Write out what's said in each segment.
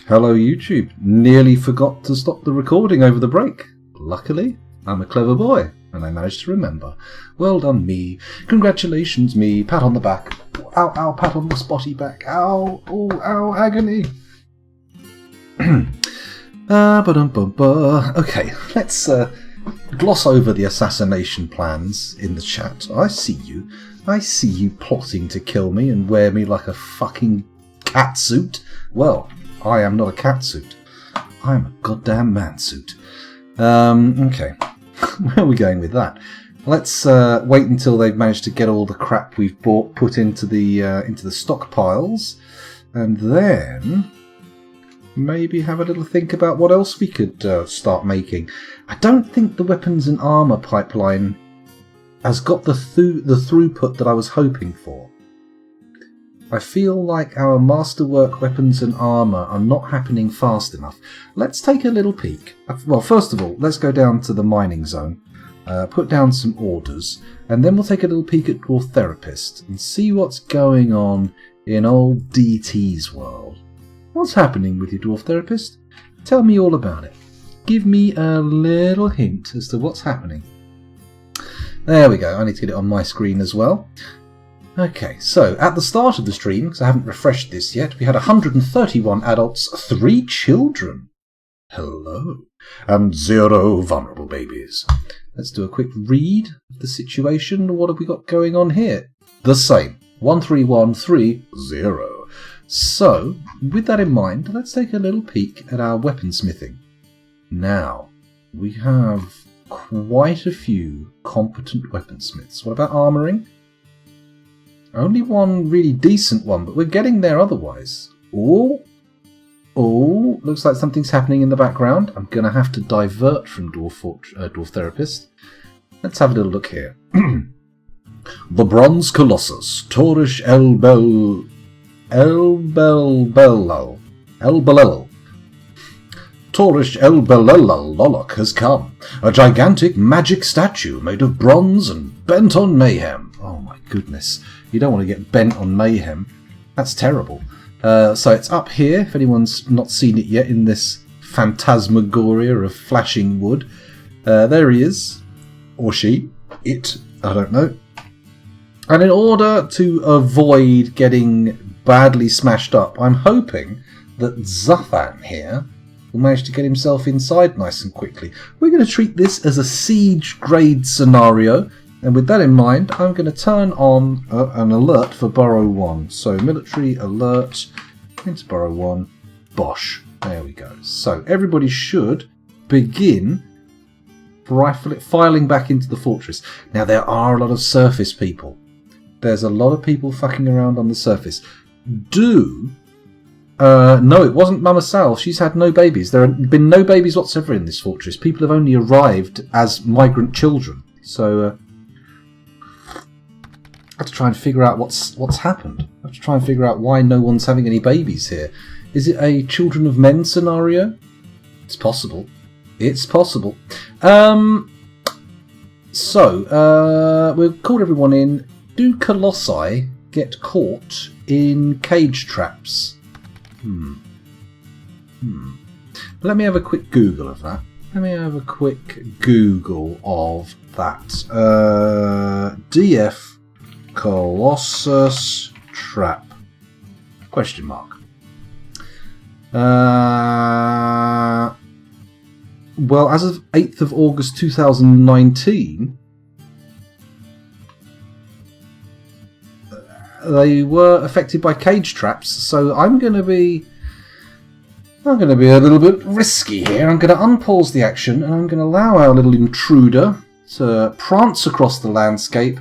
Hello YouTube. Nearly forgot to stop the recording over the break. Luckily, I'm a clever boy and I managed to remember. Well done me. Congratulations me. Pat on the back. Ow, ow, pat on the spotty back. Ow, oh, ow, agony. Okay, let's gloss over the assassination plans in the chat. I see you. I see you plotting to kill me and wear me like a fucking catsuit. Well, I am not a catsuit. I am a goddamn mansuit. Okay. Where are we going with that? Let's wait until they've managed to get all the crap we've bought put into the stockpiles, and then maybe have a little think about what else we could start making. I don't think the weapons and armour pipeline has got the throughput that I was hoping for. I feel like our masterwork weapons and armour are not happening fast enough. Let's take a little peek. Well, first of all, let's go down to the mining zone, put down some orders, and then we'll take a little peek at Dwarf Therapist and see what's going on in old DT's world. What's happening with you, Dwarf Therapist? Tell me all about it. Give me a little hint as to what's happening. There we go. I need to get it on my screen as well. Okay, so at the start of the stream, because I haven't refreshed this yet, we had 131 adults, 3 children. Hello. And 0 vulnerable babies. Let's do a quick read of the situation. What have we got going on here? The same. 13130. So, with that in mind, let's take a little peek at our weaponsmithing. Now, we have quite a few competent weaponsmiths. What about armouring? Only one really decent one, but we're getting there otherwise. Oh, looks like something's happening in the background. I'm going to have to divert from Dwarf Therapist. Let's have a little look here. The Bronze Colossus, Torish Elbelel. Torish Elbelel Lolok has come. A gigantic magic statue made of bronze and bent on mayhem. Oh my goodness. You don't want to get bent on mayhem. That's terrible. So it's up here, if anyone's not seen it yet, in this phantasmagoria of flashing wood. There he is. Or she. It. I don't know. And in order to avoid getting badly smashed up, I'm hoping that Zafan here will manage to get himself inside nice and quickly. We're going to treat this as a siege grade scenario. And with that in mind, I'm going to turn on an alert for Burrow 1. So, military alert into Burrow 1. Bosh. There we go. So, everybody should begin filing back into the fortress. Now, there are a lot of surface people. There's a lot of people fucking around on the surface. No, it wasn't Mama Sal. She's had no babies. There have been no babies whatsoever in this fortress. People have only arrived as migrant children. So, I have to try and figure out what's happened. I have to try and figure out why no one's having any babies here. Is it a Children of Men scenario? It's possible. It's possible. We've called everyone in. Do Colossi get caught in cage traps? Let me have a quick Google of that. DF Colossus trap? Question mark. Well, as of 8th of August 2019, they were affected by cage traps. So I'm going to be a little bit risky here. I'm going to unpause the action and I'm going to allow our little intruder to prance across the landscape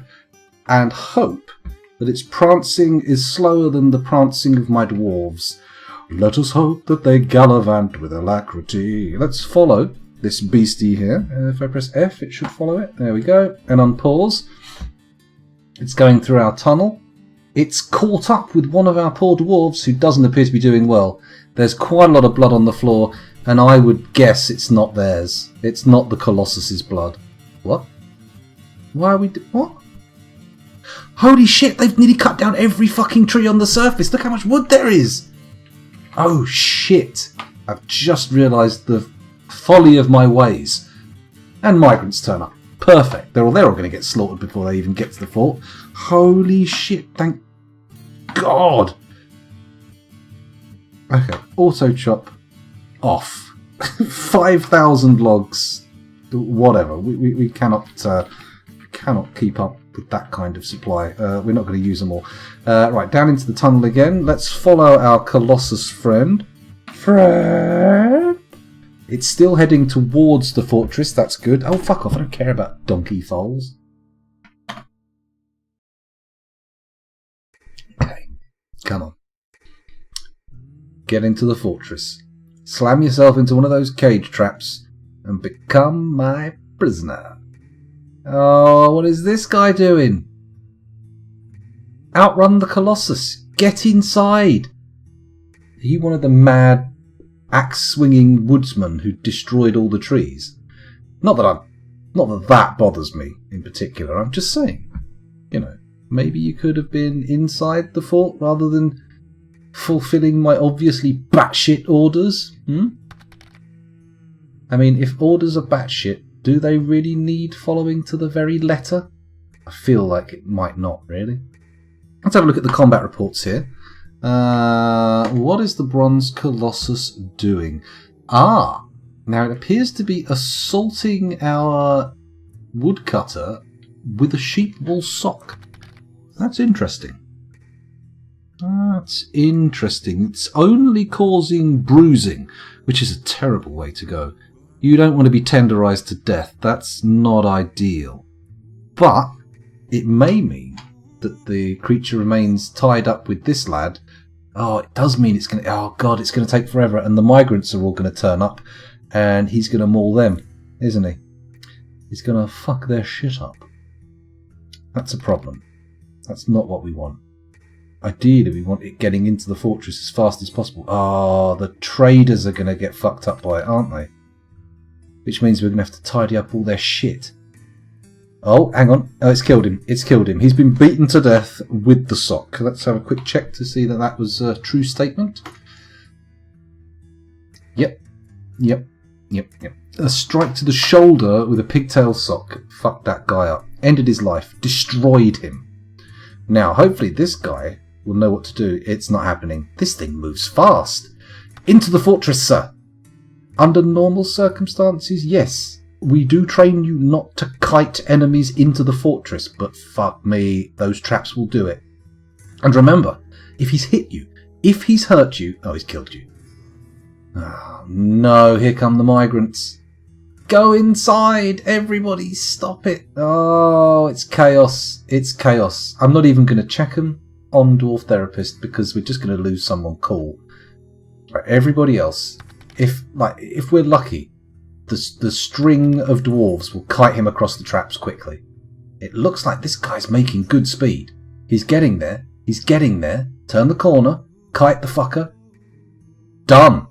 and hope that its prancing is slower than the prancing of my dwarves. Let us hope that they gallivant with alacrity. Let's follow this beastie here. If I press F, it should follow it. There we go. And unpause. It's going through our tunnel. It's caught up with one of our poor dwarves who doesn't appear to be doing well. There's quite a lot of blood on the floor, and I would guess it's not theirs. It's not the Colossus's blood. What? Why are we... What? Holy shit, they've nearly cut down every fucking tree on the surface. Look how much wood there is. Oh shit! I've just realised the folly of my ways. And migrants turn up. Perfect. They're all going to get slaughtered before they even get to the fort. Holy shit, thank God. Okay, auto chop off. 5,000 logs. Whatever. We cannot keep up with that kind of supply. We're not going to use them all. Right, down into the tunnel again. Let's follow our Colossus friend. It's still heading towards the fortress. That's good. Oh, fuck off. I don't care about donkey foals. Okay. Come on. Get into the fortress. Slam yourself into one of those cage traps and become my prisoner. Oh, what is this guy doing? Outrun the Colossus. Get inside. Are you one of the mad axe-swinging woodsmen who destroyed all the trees? Not that that bothers me in particular. I'm just saying, maybe you could have been inside the fort rather than fulfilling my obviously batshit orders. I mean, if orders are batshit, do they really need following to the very letter? I feel like it might not, really. Let's have a look at the combat reports here. What is the Bronze Colossus doing? Now it appears to be assaulting our woodcutter with a sheep wool sock. That's interesting. That's interesting. It's only causing bruising, which is a terrible way to go. You don't want to be tenderized to death. That's not ideal. But it may mean that the creature remains tied up with this lad. Oh, it does mean it's going to... Oh, God, it's going to take forever. And the migrants are all going to turn up. And he's going to maul them, isn't he? He's going to fuck their shit up. That's a problem. That's not what we want. Ideally, we want it getting into the fortress as fast as possible. Oh, the traders are going to get fucked up by it, aren't they? Which means we're going to have to tidy up all their shit. Oh, hang on. Oh, it's killed him. It's killed him. He's been beaten to death with the sock. Let's have a quick check to see that that was a true statement. Yep. A strike to the shoulder with a pigtail sock. Fucked that guy up. Ended his life. Destroyed him. Now, hopefully this guy will know what to do. It's not happening. This thing moves fast. Into the fortress, sir. Under normal circumstances, yes. We do train you not to kite enemies into the fortress, but fuck me, those traps will do it. And remember, if he's hit you, if he's hurt you... Oh, he's killed you. Oh, no, here come the migrants. Go inside, everybody, stop it. Oh, it's chaos. It's chaos. I'm not even going to check them on Dwarf Therapist because we're just going to lose someone cool. Right, everybody else, if we're lucky, the string of dwarves will kite him across the traps quickly. It looks like this guy's making good speed. He's getting there. He's getting there. Turn the corner. Kite the fucker. Done.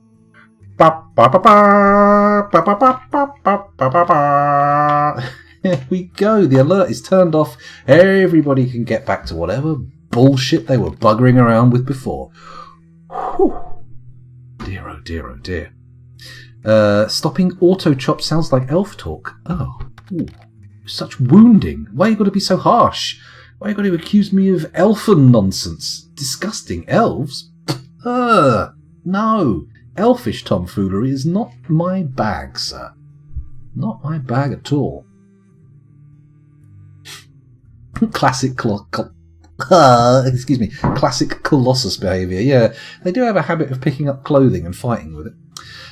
There we go. The alert is turned off. Everybody can get back to whatever bullshit they were buggering around with before. Whew. Dear, oh dear, oh dear. Stopping auto chop sounds like elf talk. Oh, ooh, such wounding. Why you got to be so harsh? Why you got to accuse me of elfin nonsense? Disgusting elves? No. Elfish tomfoolery is not my bag, sir. Not my bag at all. Classic classic Colossus behaviour. Yeah, they do have a habit of picking up clothing and fighting with it.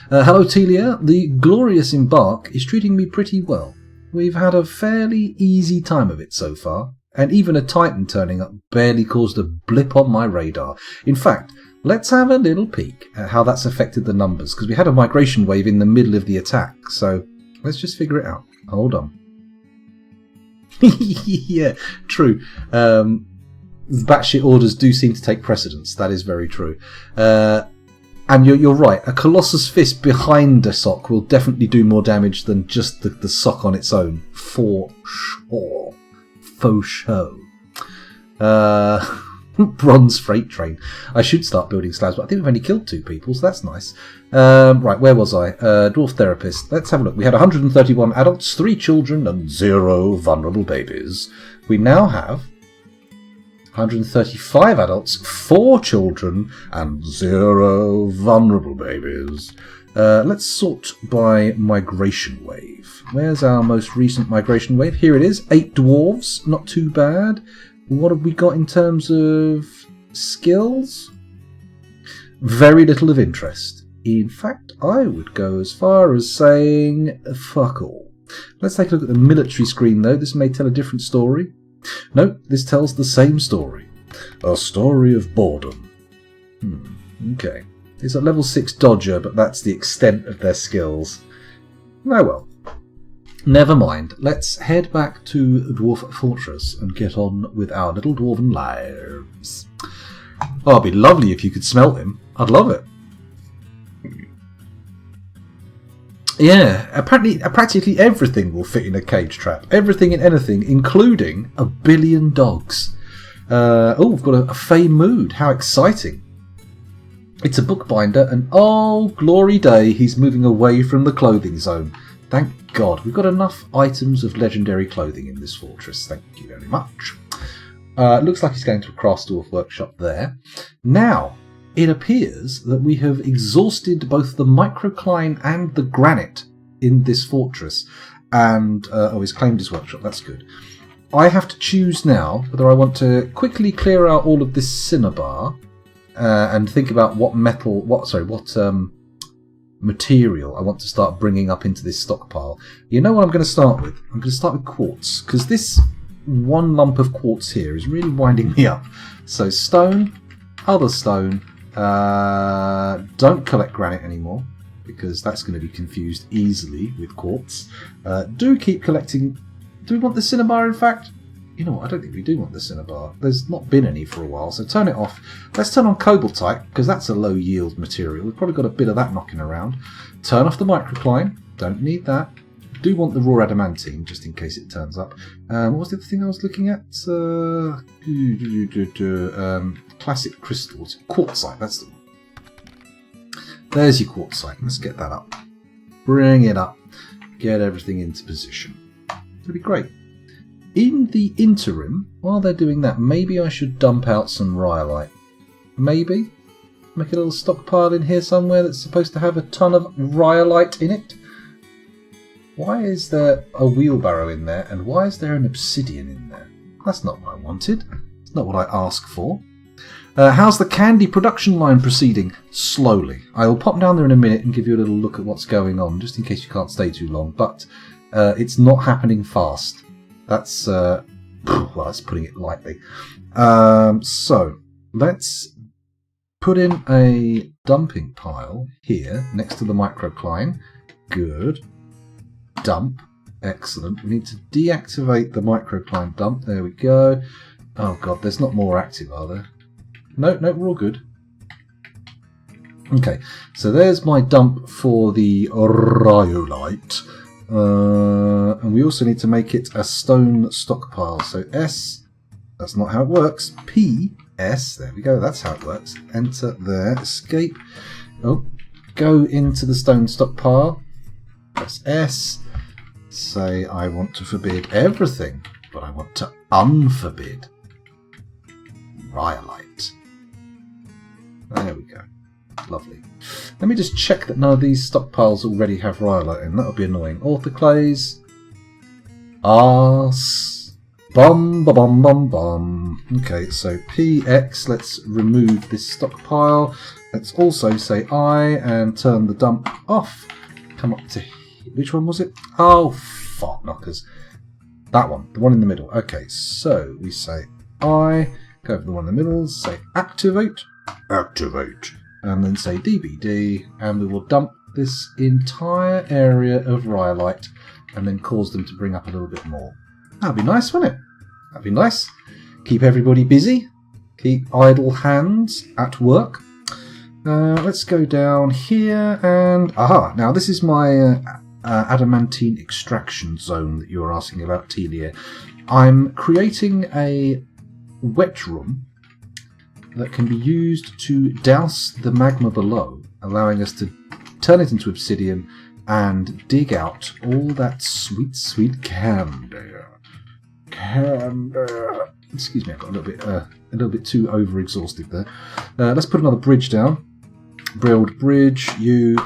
Hello, Telia. The glorious Embark is treating me pretty well. We've had a fairly easy time of it so far, and even a Titan turning up barely caused a blip on my radar. In fact, let's have a little peek at how that's affected the numbers, because we had a migration wave in the middle of the attack, so let's just figure it out. Hold on. Yeah, true. Batshit orders do seem to take precedence. That is very true. And you're right. A Colossus Fist behind a sock will definitely do more damage than just the sock on its own. For sure. Faux show. Bronze freight train. I should start building slabs, but I think we've only killed 2 people, so that's nice. Right, where was I? Dwarf therapist. Let's have a look. We had 131 adults, 3 children, and 0 vulnerable babies. We now have 135 adults, 4 children, and 0 vulnerable babies. Let's sort by migration wave. Where's our most recent migration wave? Here it is. 8 dwarves. Not too bad. What have we got in terms of skills? Very little of interest. In fact, I would go as far as saying fuck all. Let's take a look at the military screen, though. This may tell a different story. No, this tells the same story. A story of boredom. Okay. It's a level 6 dodger, but that's the extent of their skills. Oh well. Never mind. Let's head back to Dwarf Fortress and get on with our little dwarven lives. Oh, it'd be lovely if you could smelt him. I'd love it. Yeah, apparently practically everything will fit in a cage trap. Everything and anything, including a billion dogs. Oh, we've got a Fey Mood. How exciting. It's a bookbinder, and oh, glory day, he's moving away from the clothing zone. Thank God. We've got enough items of legendary clothing in this fortress. Thank you very much. Looks like he's going to a Craftsdwarf workshop there. Now, it appears that we have exhausted both the microcline and the granite in this fortress. And, he's claimed his workshop. That's good. I have to choose now whether I want to quickly clear out all of this cinnabar and think about what material I want to start bringing up into this stockpile. You know what I'm going to start with? I'm going to start with quartz, because this one lump of quartz here is really winding me up. So stone, other stone, don't collect granite anymore, because that's going to be confused easily with quartz. Do keep collecting. Do we want the cinnabar, in fact? You know what, I don't think we do want the cinnabar. There's not been any for a while, so turn it off. Let's turn on cobaltite, because that's a low yield material. We've probably got a bit of that knocking around. Turn off the microcline. Don't need that. Do want the raw adamantine, just in case it turns up. What was the other thing I was looking at? Classic crystals. Quartzite, that's the one. There's your quartzite. Let's get that up. Bring it up. Get everything into position. It'll be great. In the interim, while they're doing that, maybe I should dump out some rhyolite. Maybe? Make a little stockpile in here somewhere that's supposed to have a ton of rhyolite in it. Why is there a wheelbarrow in there, and why is there an obsidian in there? That's not what I wanted. It's not what I asked for. How's the candy production line proceeding? Slowly. I will pop down there in a minute and give you a little look at what's going on, just in case you can't stay too long, but it's not happening fast. That's, well, that's putting it lightly. So, let's put in a dumping pile here, next to the microcline. Good. Dump. Excellent. We need to deactivate the microcline dump. There we go. Oh god, there's not more active, are there? No, we're all good. Okay, so there's my dump for the rhyolite. And we also need to make it a stone stockpile. So S, that's not how it works. P, S, there we go, that's how it works. Enter there, escape. Oh, go into the stone stockpile. Press S. Say I want to forbid everything, but I want to unforbid rhyolite. There we go. Lovely. Let me just check that none of these stockpiles already have rhyolite in. That'll be annoying. Orthoclase. Arse. Bum, ba bum, bum, bum. Okay, so PX. Let's remove this stockpile. Let's also say I and turn the dump off. Come up to... Which one was it? Oh, fuck knockers. That one. The one in the middle. Okay, so we say I. Go over the one in the middle. Say activate. Activate. And then say DBD, and we will dump this entire area of rhyolite and then cause them to bring up a little bit more. That'd be nice, wouldn't it? That'd be nice. Keep everybody busy. Keep idle hands at work. Let's go down here and... Aha! Now this is my adamantine extraction zone that you were asking about, Telia. I'm creating a wet room that can be used to douse the magma below, allowing us to turn it into obsidian and dig out all that sweet, sweet candy. Excuse me, I got a little bit too over-exhausted there. Let's put another bridge down. Build bridge, There we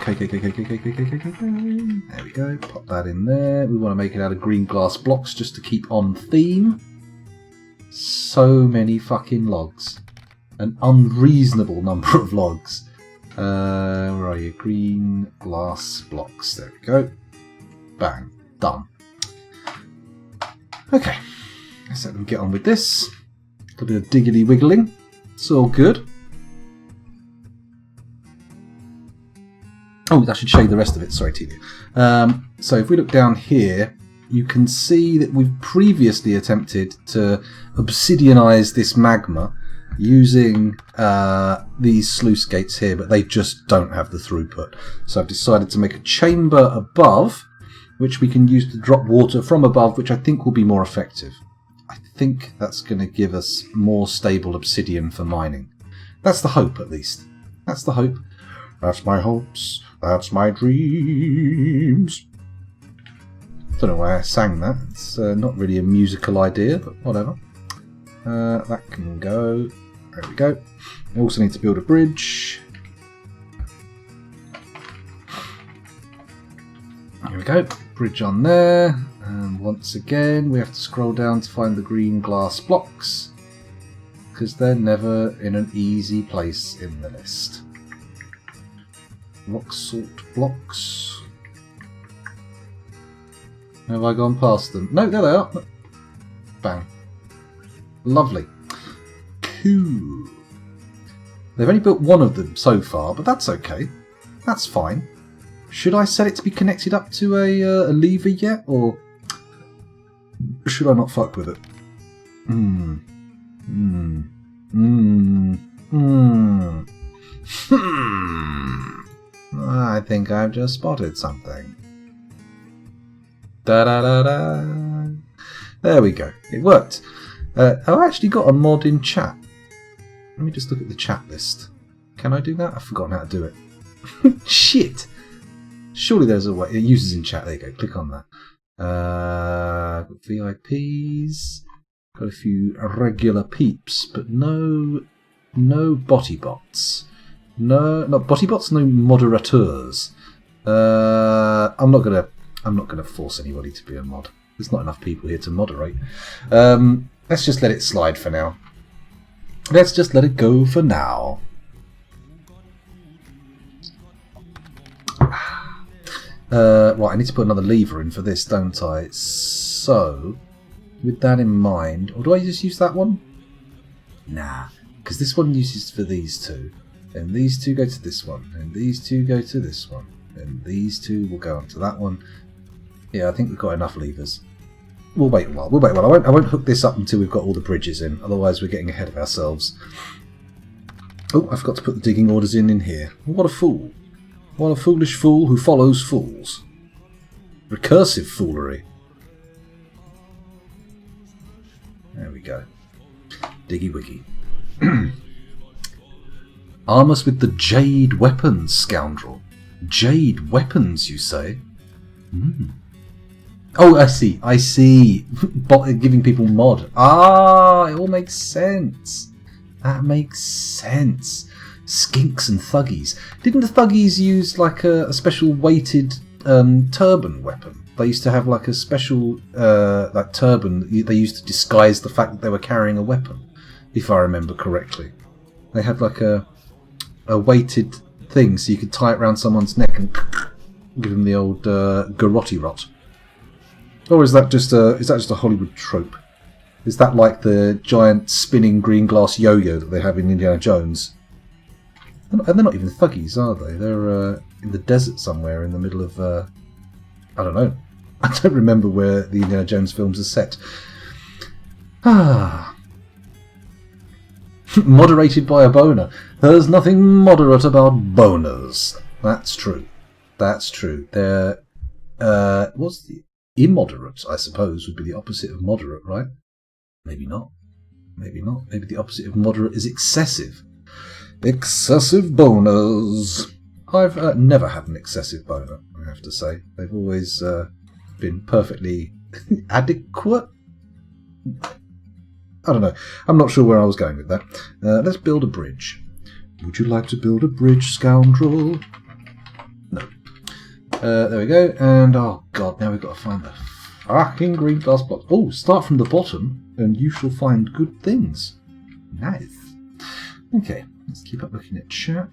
go, pop that in there. We want to make it out of green glass blocks just to keep on theme. So many fucking logs. An unreasonable number of logs. Where are you? Green glass blocks. There we go. Bang. Done. Okay. Let's let them get on with this. A bit of diggly wiggling. It's all good. Oh, I should show you the rest of it. Sorry, TV. So if we look down here, you can see that we've previously attempted to obsidianize this magma using these sluice gates here, but they just don't have the throughput. So I've decided to make a chamber above, which we can use to drop water from above, which I think will be more effective. I think that's going to give us more stable obsidian for mining. That's the hope, at least. That's the hope. That's my hopes. That's my dreams. Don't know why I sang that. It's not really a musical idea, but whatever. That can go. There we go. We also need to build a bridge. Here we go. Bridge on there. And once again, we have to scroll down to find the green glass blocks, because they're never in an easy place in the list. Rock salt blocks. Have I gone past them? No, there they are. Bang. Lovely. Cool. They've only built one of them so far, but that's okay. That's fine. Should I set it to be connected up to a lever yet, or should I not fuck with it? I think I've just spotted something. Da-da-da-da. There we go. It worked. I've actually got a mod in chat. Let me just look at the chat list. Can I do that? I've forgotten how to do it. Shit! Surely there's a way. It uses in chat. There you go. Click on that. Got VIPs. Got a few regular peeps, but no botty bots. No, not botty bots. No moderateurs. I'm not gonna force anybody to be a mod. There's not enough people here to moderate. Let's just let it slide for now. Let's just let it go for now. Right, I need to put another lever in for this, don't I? So, with that in mind, or do I just use that one? Nah, because this one uses for these two. And these two go to this one. And these two go to this one. And these two will go onto that one. Yeah, I think we've got enough levers. We'll wait a while. I won't hook this up until we've got all the bridges in. Otherwise, we're getting ahead of ourselves. Oh, I forgot to put the digging orders in here. What a fool. What a foolish fool who follows fools. Recursive foolery. There we go. Diggy wiggy. Arm us with the jade weapons, scoundrel. Jade weapons, you say? Oh, I see. Giving people mod. Ah, it all makes sense. That makes sense. Skinks and thuggies. Didn't the thuggies use like a special weighted turban weapon? They used to have like a special like turban they used to disguise the fact that they were carrying a weapon, if I remember correctly. They had like a weighted thing so you could tie it around someone's neck and give them the old garrote rot. Or is that just a Hollywood trope? Is that like the giant spinning green glass yo-yo that they have in Indiana Jones? And they're not even thuggies, are they? They're in the desert somewhere in the middle of... I don't know. I don't remember where the Indiana Jones films are set. Ah. Moderated by a boner. There's nothing moderate about boners. That's true. That's true. They're... what's the... Immoderate, I suppose, would be the opposite of moderate, right? Maybe not. Maybe not. Maybe the opposite of moderate is excessive. Excessive boners. I've never had an excessive boner, I have to say. They've always been perfectly adequate. I don't know. I'm not sure where I was going with that. Let's build a bridge. Would you like to build a bridge, scoundrel? No. There we go. And, oh god, now we've got to find the fucking green glass blocks. Oh, start from the bottom and you shall find good things. Nice. Okay, let's keep up looking at chat.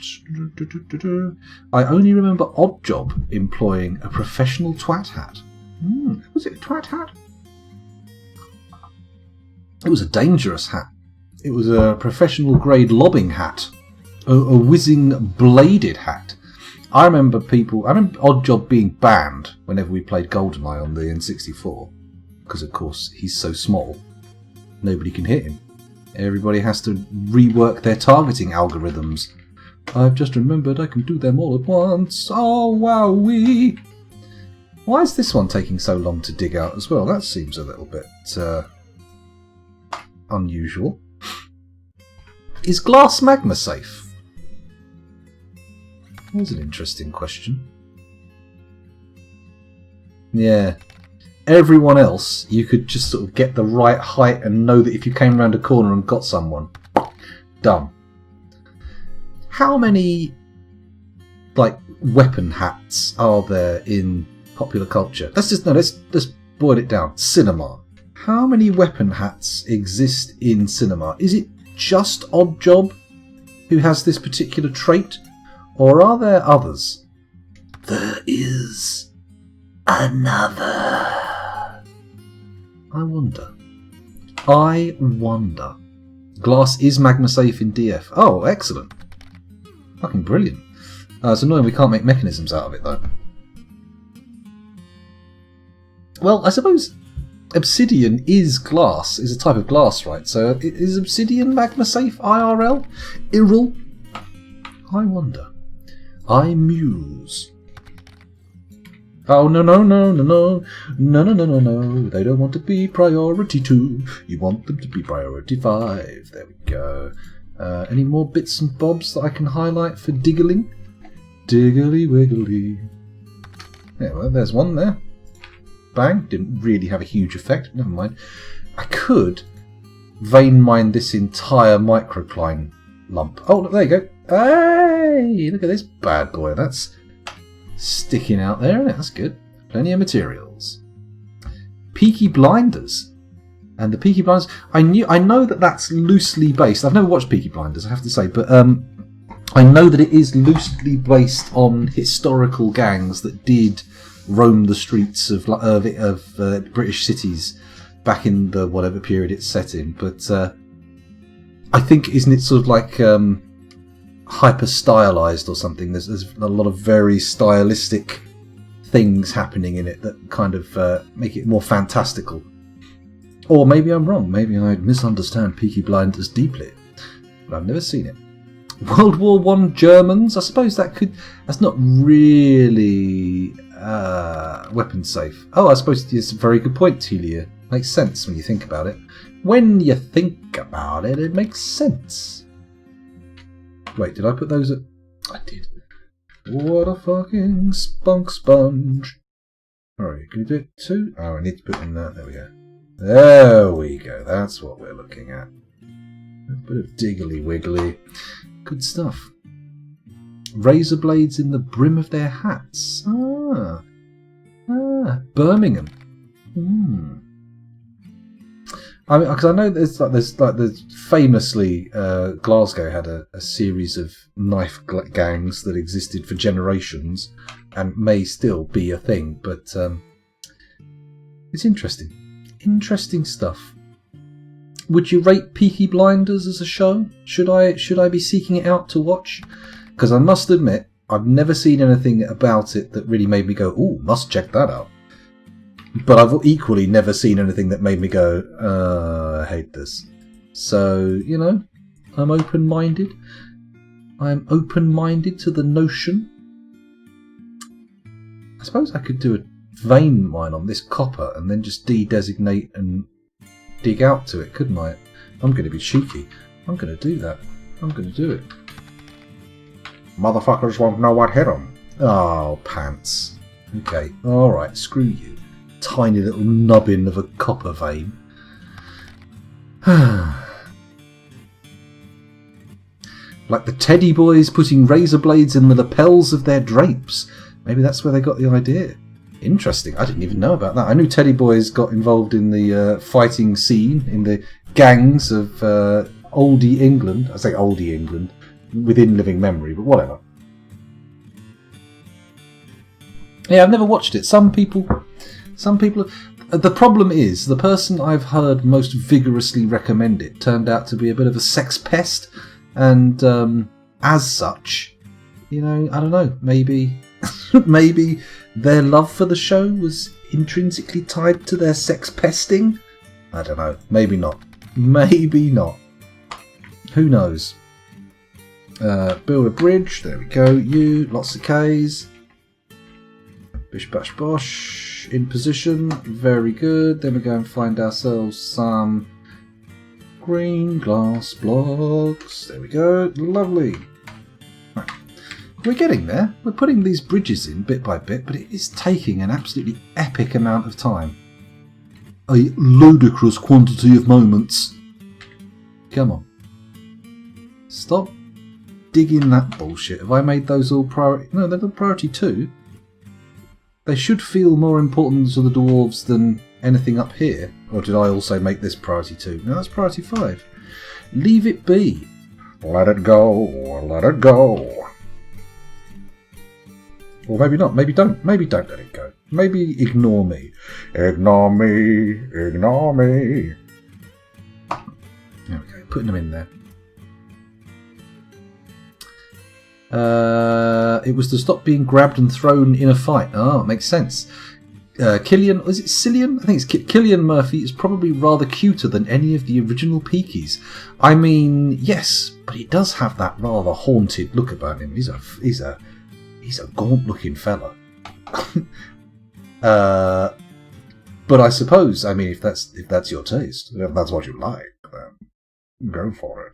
I only remember Oddjob employing a professional twat hat. Was it a twat hat? It was a dangerous hat. It was a professional grade lobbing hat. A whizzing bladed hat. I remember Oddjob being banned whenever we played GoldenEye on the N64. Because of course he's so small. Nobody can hit him. Everybody has to rework their targeting algorithms. I've just remembered I can do them all at once. Oh, wowee! Why is this one taking so long to dig out as well? That seems a little bit unusual. Is glass magma safe? That's an interesting question. Yeah. Everyone else, you could just sort of get the right height and know that if you came around a corner and got someone, done. How many, like, weapon hats are there in popular culture? Let's boil it down. Cinema. How many weapon hats exist in cinema? Is it just Oddjob who has this particular trait? Or are there others? There is another. I wonder. Glass is magma safe in DF. Oh, excellent. Fucking brilliant. It's annoying we can't make mechanisms out of it, though. Well, I suppose obsidian is glass, is a type of glass, right? So is obsidian magma safe IRL? IRL? I wonder. I muse. Oh, no. They don't want to be priority 2. You want them to be priority 5. There we go. Any more bits and bobs that I can highlight for diggling? Diggly wiggly. Yeah, well, there's one there. Bang. Didn't really have a huge effect. Never mind. I could vein mine this entire microcline lump. Oh, look, there you go. Hey, look at this bad boy. That's sticking out there, isn't it? That's good. Plenty of materials. Peaky Blinders. And the Peaky Blinders, I know that that's loosely based. I've never watched Peaky Blinders, I have to say, but I know that it is loosely based on historical gangs that did roam the streets of British cities back in the whatever period it's set in. But I think, isn't it sort of like hyper stylized or something? There's a lot of very stylistic things happening in it that kind of make it more fantastical. Or maybe I'm wrong. Maybe I misunderstand Peaky Blinders deeply. But I've never seen it. World War I Germans. I suppose that's not really weapon safe. Oh, I suppose it's a very good point, Telia. Makes sense when you think about it. When you think about it, it makes sense. Wait, did I put those at... I did. What a fucking spunk sponge. Alright, can you do it too? Oh, I need to put in that. There we go. There we go. That's what we're looking at. A bit of diggly wiggly. Good stuff. Razor blades in the brim of their hats. Birmingham. I mean, because I know there's famously Glasgow had a series of knife gangs that existed for generations and may still be a thing, but it's interesting. Interesting stuff. Would you rate Peaky Blinders as a show? Should I be seeking it out to watch? Because I must admit, I've never seen anything about it that really made me go, ooh, must check that out. But I've equally never seen anything that made me go, I hate this. So, you know, I'm open-minded. I'm open-minded to the notion. I suppose I could do a vein mine on this copper and then just de-designate and dig out to it, couldn't I? I'm going to be cheeky. I'm going to do that. I'm going to do it. Motherfuckers won't know what hit them. Oh, pants. Okay, alright, screw you. Tiny little nubbin of a copper vein. Like the teddy boys putting razor blades in the lapels of their drapes. Maybe that's where they got the idea. Interesting. I didn't even know about that. I knew teddy boys got involved in the fighting scene, in the gangs of oldie England. I say oldie England, within living memory, but whatever. Yeah, I've never watched it. Some people. The problem is, the person I've heard most vigorously recommend it turned out to be a bit of a sex pest, and as such, you know, I don't know, maybe their love for the show was intrinsically tied to their sex pesting? I don't know, maybe not. Maybe not. Who knows? Build a bridge, there we go, lots of Ks. Bish bash bosh, in position, very good. Then we go and find ourselves some green glass blocks. There we go, lovely. Right. We're getting there. We're putting these bridges in bit by bit, but it is taking an absolutely epic amount of time. A ludicrous quantity of moments. Come on. Stop digging that bullshit. Have I made those all priority? No, they're the priority 2. They should feel more important to the dwarves than anything up here. Or did I also make this priority 2? No, that's priority 5. Leave it be. Let it go. Let it go. Or maybe not. Maybe don't. Maybe don't let it go. Maybe ignore me. Ignore me. Ignore me. There we go. Putting them in there. It was to stop being grabbed and thrown in a fight. Oh, it makes sense. Killian, is it Cillian? I think it's Killian Murphy is probably rather cuter than any of the original Peakies. I mean, yes, but he does have that rather haunted look about him. He's a gaunt-looking fella. But I suppose, I mean, if that's your taste, if that's what you like, then go for it.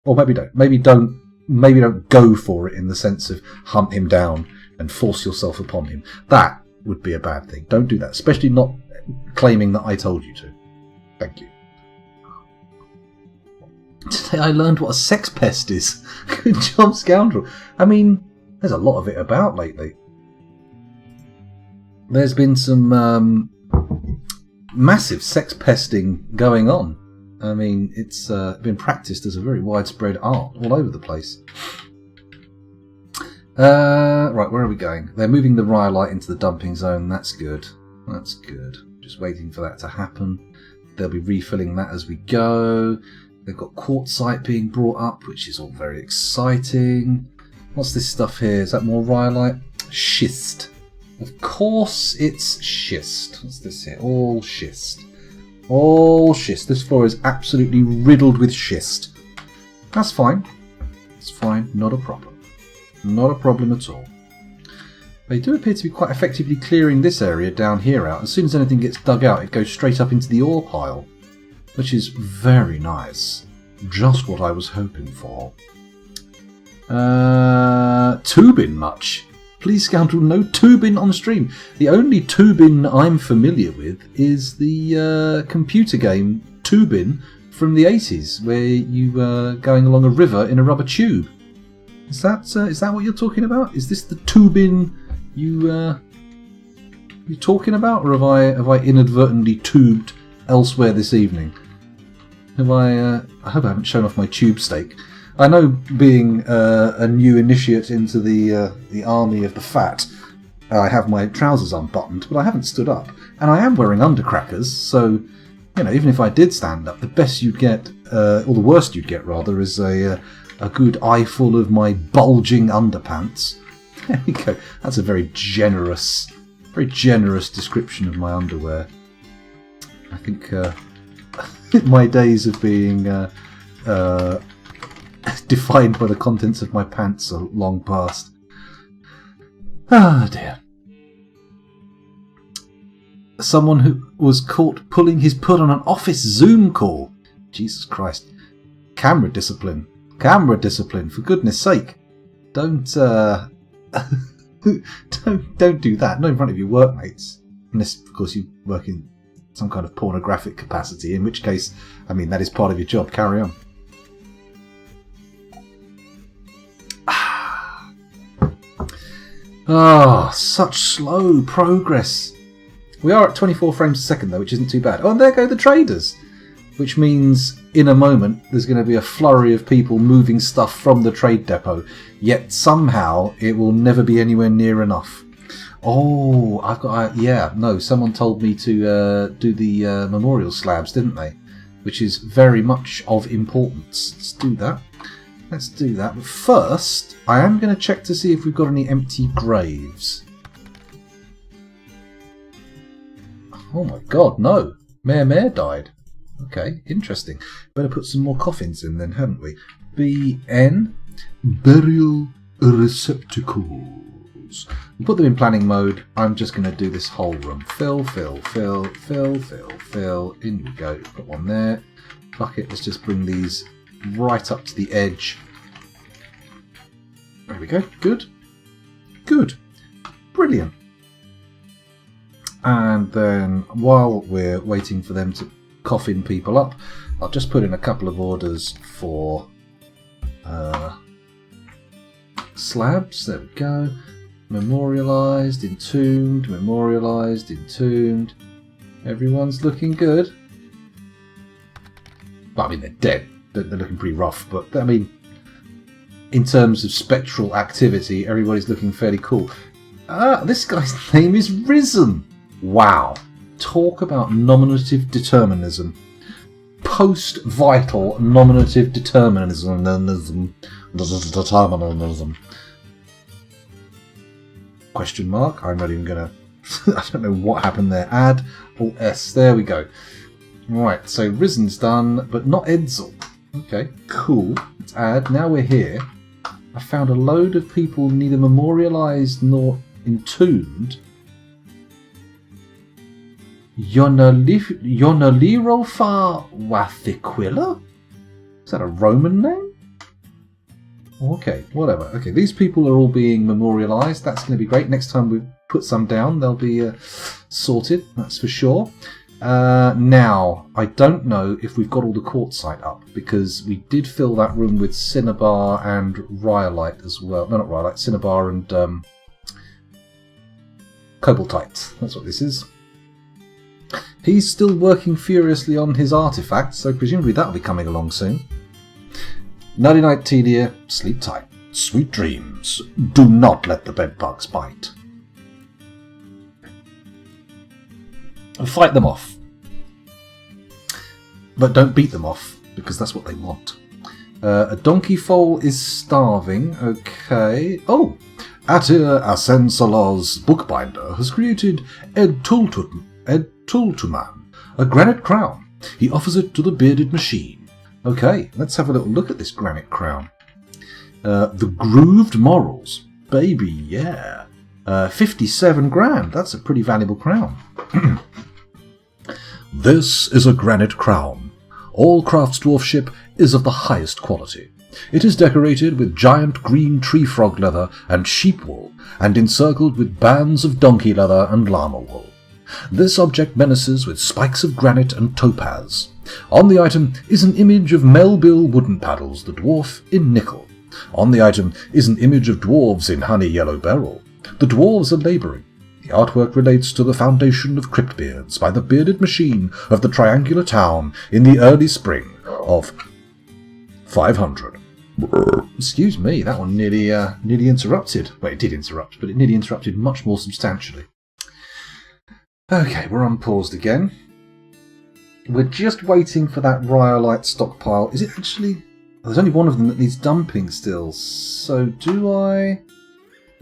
Or maybe don't. Maybe don't go for it in the sense of hunt him down and force yourself upon him. That would be a bad thing. Don't do that, especially not claiming that I told you to. Thank you. Today I learned what a sex pest is. Good job, scoundrel. I mean, there's a lot of it about lately. There's been some massive sex pesting going on. I mean, it's been practiced as a very widespread art all over the place. Right, where are we going? They're moving the rhyolite into the dumping zone. That's good. That's good. Just waiting for that to happen. They'll be refilling that as we go. They've got quartzite being brought up, which is all very exciting. What's this stuff here? Is that more rhyolite? Schist. Of course it's schist. What's this here? All schist. All schist. This floor is absolutely riddled with schist. That's fine. It's fine. Not a problem. Not a problem at all. They do appear to be quite effectively clearing this area down here out. As soon as anything gets dug out, it goes straight up into the ore pile, which is very nice. Just what I was hoping for. Tubing much? Please, Scoundrel, no tubing on stream. The only tubing I'm familiar with is the computer game Tubing from the 80s, where you were going along a river in a rubber tube. Is that what you're talking about? Is this the tubing you're talking about, or have I inadvertently tubed elsewhere this evening? I hope I haven't shown off my tube steak. I know, being a new initiate into the army of the fat, I have my trousers unbuttoned, but I haven't stood up, and I am wearing undercrackers. So, you know, even if I did stand up, the best you'd get, or the worst you'd get rather, is a good eyeful of my bulging underpants. There we go. That's a very generous description of my underwear. I think my days of being defined by the contents of my pants are long past. Ah, dear. Someone who was caught pulling his put on an office Zoom call. Jesus Christ. Camera discipline. Camera discipline, for goodness sake. Don't don't do that. Not in front of your workmates. Unless, of course, you work in some kind of pornographic capacity, in which case, I mean, that is part of your job. Carry on. Ah, such slow progress. We are at 24 frames a second, though, which isn't too bad. Oh, and there go the traders. Which means, in a moment, there's going to be a flurry of people moving stuff from the trade depot. Yet, somehow, it will never be anywhere near enough. Oh, I've got... someone told me to do the memorial slabs, didn't they? Which is very much of importance. Let's do that. Let's do that. But first, I am going to check to see if we've got any empty graves. Oh my god, no. Mayor died. Okay, interesting. Better put some more coffins in then, hadn't we? BN, burial receptacles. We'll put them in planning mode. I'm just going to do this whole room. Fill. In we go. Put one there. Fuck it, let's just bring these right up to the edge. There we go. Good. Brilliant. And then while we're waiting for them to coffin people up, I'll just put in a couple of orders for slabs. There we go. Memorialised, entombed, memorialised, entombed. Everyone's looking good. Well, I mean, they're dead. They're looking pretty rough, but I mean, in terms of spectral activity, everybody's looking fairly cool. This guy's name is Risen. Wow. Talk about nominative determinism. Post-vital nominative determinism. Question mark. I'm not even going to... I don't know what happened there. Add. Alt S. There we go. Right, so Risen's done, but not Edsel. Okay, cool. Let's add. Now we're here. I found a load of people neither memorialised nor entombed. Yonalirofa Wathiquilla? Is that a Roman name? Okay, whatever. Okay, these people are all being memorialised. That's going to be great. Next time we put some down, they'll be sorted. That's for sure. Now, I don't know if we've got all the quartzite up, because we did fill that room with cinnabar and rhyolite as well. No, not rhyolite. Cinnabar and cobaltite. That's what this is. He's still working furiously on his artifact, so presumably that'll be coming along soon. Nighty night, tea dear. Sleep tight. Sweet dreams. Do not let the bedbugs bite. And fight them off. But don't beat them off, because that's what they want. A donkey foal is starving. Okay. Oh! Atir Asensalah's bookbinder has created Ed Tultuman, a granite crown. He offers it to the bearded machine. Okay, let's have a little look at this granite crown. The grooved morals. Baby, yeah. 57 grand. That's a pretty valuable crown. This is a granite crown. All crafts dwarfship is of the highest quality. It is decorated with giant green tree frog leather and sheep wool, and encircled with bands of donkey leather and llama wool. This object menaces with spikes of granite and topaz. On the item is an image of Melbill wooden paddles, the dwarf, in nickel. On the item is an image of dwarves in honey yellow beryl. The dwarves are labouring. The artwork relates to the foundation of Cryptbeards by the bearded machine of the triangular town in the early spring of 500. Excuse me, that one nearly interrupted. Well, it did interrupt, but it nearly interrupted much more substantially. Okay, we're unpaused again. We're just waiting for that rhyolite stockpile. Is it actually... There's only one of them that needs dumping still. So do I...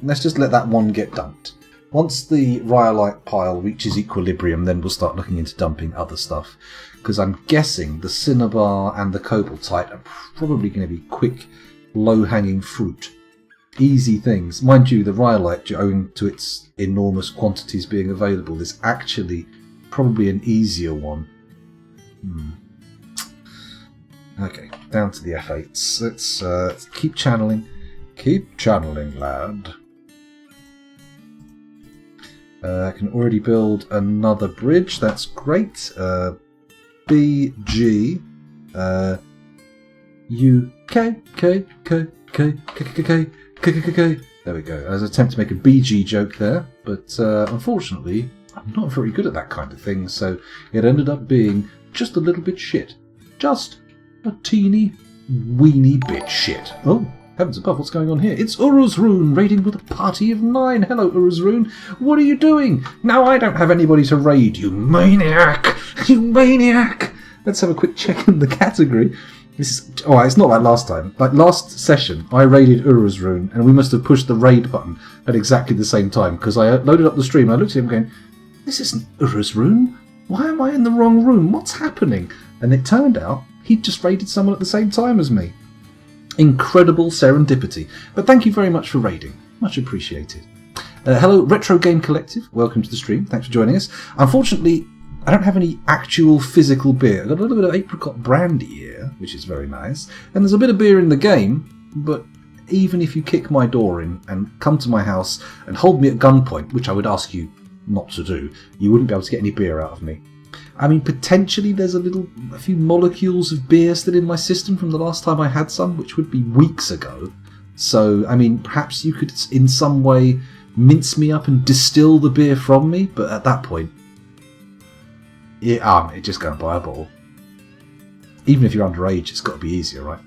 Let's just let that one get dumped. Once the rhyolite pile reaches equilibrium, then we'll start looking into dumping other stuff. Because I'm guessing the cinnabar and the cobaltite are probably going to be quick, low-hanging fruit. Easy things. Mind you, the rhyolite, owing to its enormous quantities being available, is actually probably an easier one. Okay, down to the F8s. Let's keep channeling. Keep channeling, lad. I can already build another bridge. That's great. B, G, U, K, K, K, K, K, K, K, K, K, K. There we go. I was attempting to make a BG joke there, but unfortunately, I'm not very good at that kind of thing, so it ended up being just a little bit shit. Just a teeny, weeny bit shit. Oh, heavens above, what's going on here? It's Uruzrun raiding with a party of 9. Hello, Uruzrun. What are you doing? Now I don't have anybody to raid, you maniac! You maniac! Let's have a quick check in the category. It's not like last time. Like last session, I raided Uruzrun, and we must have pushed the raid button at exactly the same time, because I loaded up the stream, and I looked at him going, this isn't Uruzrun. Why am I in the wrong room? What's happening? And it turned out he'd just raided someone at the same time as me. Incredible serendipity. But thank you very much for raiding. Much appreciated. Hello, Retro Game Collective. Welcome to the stream. Thanks for joining us. Unfortunately, I don't have any actual physical beer. I've got a little bit of apricot brandy here, which is very nice. And there's a bit of beer in the game, but even if you kick my door in and come to my house and hold me at gunpoint, which I would ask you not to do, you wouldn't be able to get any beer out of me. I mean, potentially there's a few molecules of beer still in my system from the last time I had some, which would be weeks ago. So, I mean, perhaps you could in some way mince me up and distill the beer from me, but at that point, just go and buy a bottle. Even if you're underage, it's got to be easier, right?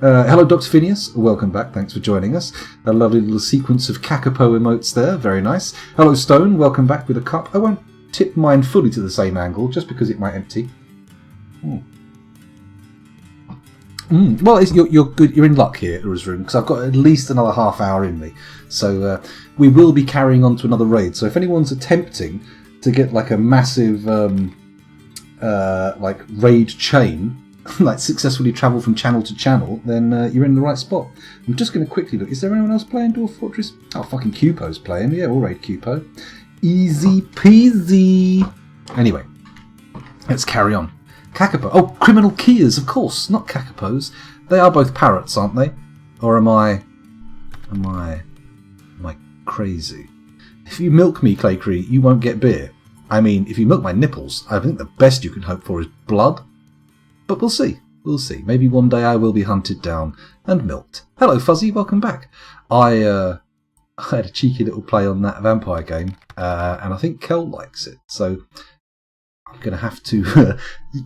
Hello, Dr. Phineas. Welcome back. Thanks for joining us. A lovely little sequence of Kakapo emotes there. Very nice. Hello, Stone. Welcome back with a cup. I won't tip mine fully to the same angle, just because it might empty. Well, you're good. You're in luck here, Uruzrun, because I've got at least another half hour in me. So we will be carrying on to another raid. So if anyone's attempting to get like a massive like raid chain, like successfully travel from channel to channel, then you're in the right spot. I'm just going to quickly look. Is there anyone else playing Dwarf Fortress? Oh, fucking Cupo's playing. Yeah, we'll raid Cupo. Easy peasy. Anyway, let's carry on. Kakapo. Oh, criminal Kias, of course, not Kakapos. They are both parrots, aren't they? Or am I crazy? If you milk me, Claycree, you won't get beer. I mean, if you milk my nipples, I think the best you can hope for is blood. But we'll see. We'll see. Maybe one day I will be hunted down and milked. Hello, Fuzzy. Welcome back. I had a cheeky little play on that vampire game, and I think Kel likes it. So I'm going to have to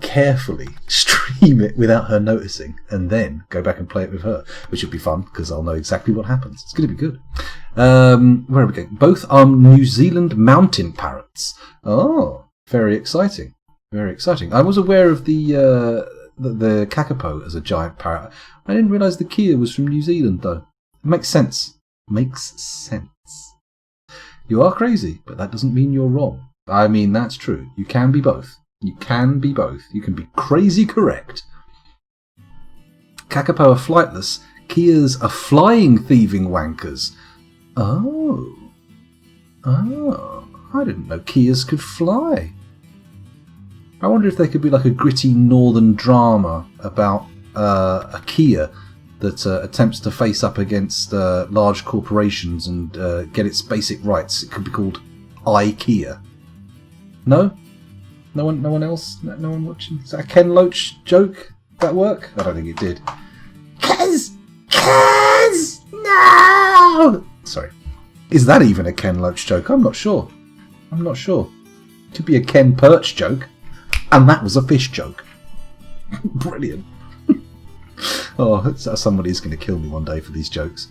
carefully stream it without her noticing, and then go back and play it with her, which will be fun because I'll know exactly what happens. It's going to be good. Where are we going? Both are New Zealand mountain parrots. Oh, very exciting. Very exciting. I was aware of the kakapo as a giant parrot. I didn't realise the Kia was from New Zealand, though. It makes sense. Makes sense. You are crazy, but that doesn't mean you're wrong. I mean, that's true. You can be both. You can be both. You can be crazy correct. Kakapo are flightless. Kias are flying thieving wankers. Oh. I didn't know Kias could fly. I wonder if there could be like a gritty northern drama about a Kia that attempts to face up against large corporations and get its basic rights. It could be called IKEA. No? No one else? No one watching? Is that a Ken Loach joke? Did that work? I don't think it did. Kez! No! Sorry. Is that even a Ken Loach joke? I'm not sure. It could be a Ken Perch joke. And that was a fish joke. Brilliant. Oh, somebody's going to kill me one day for these jokes.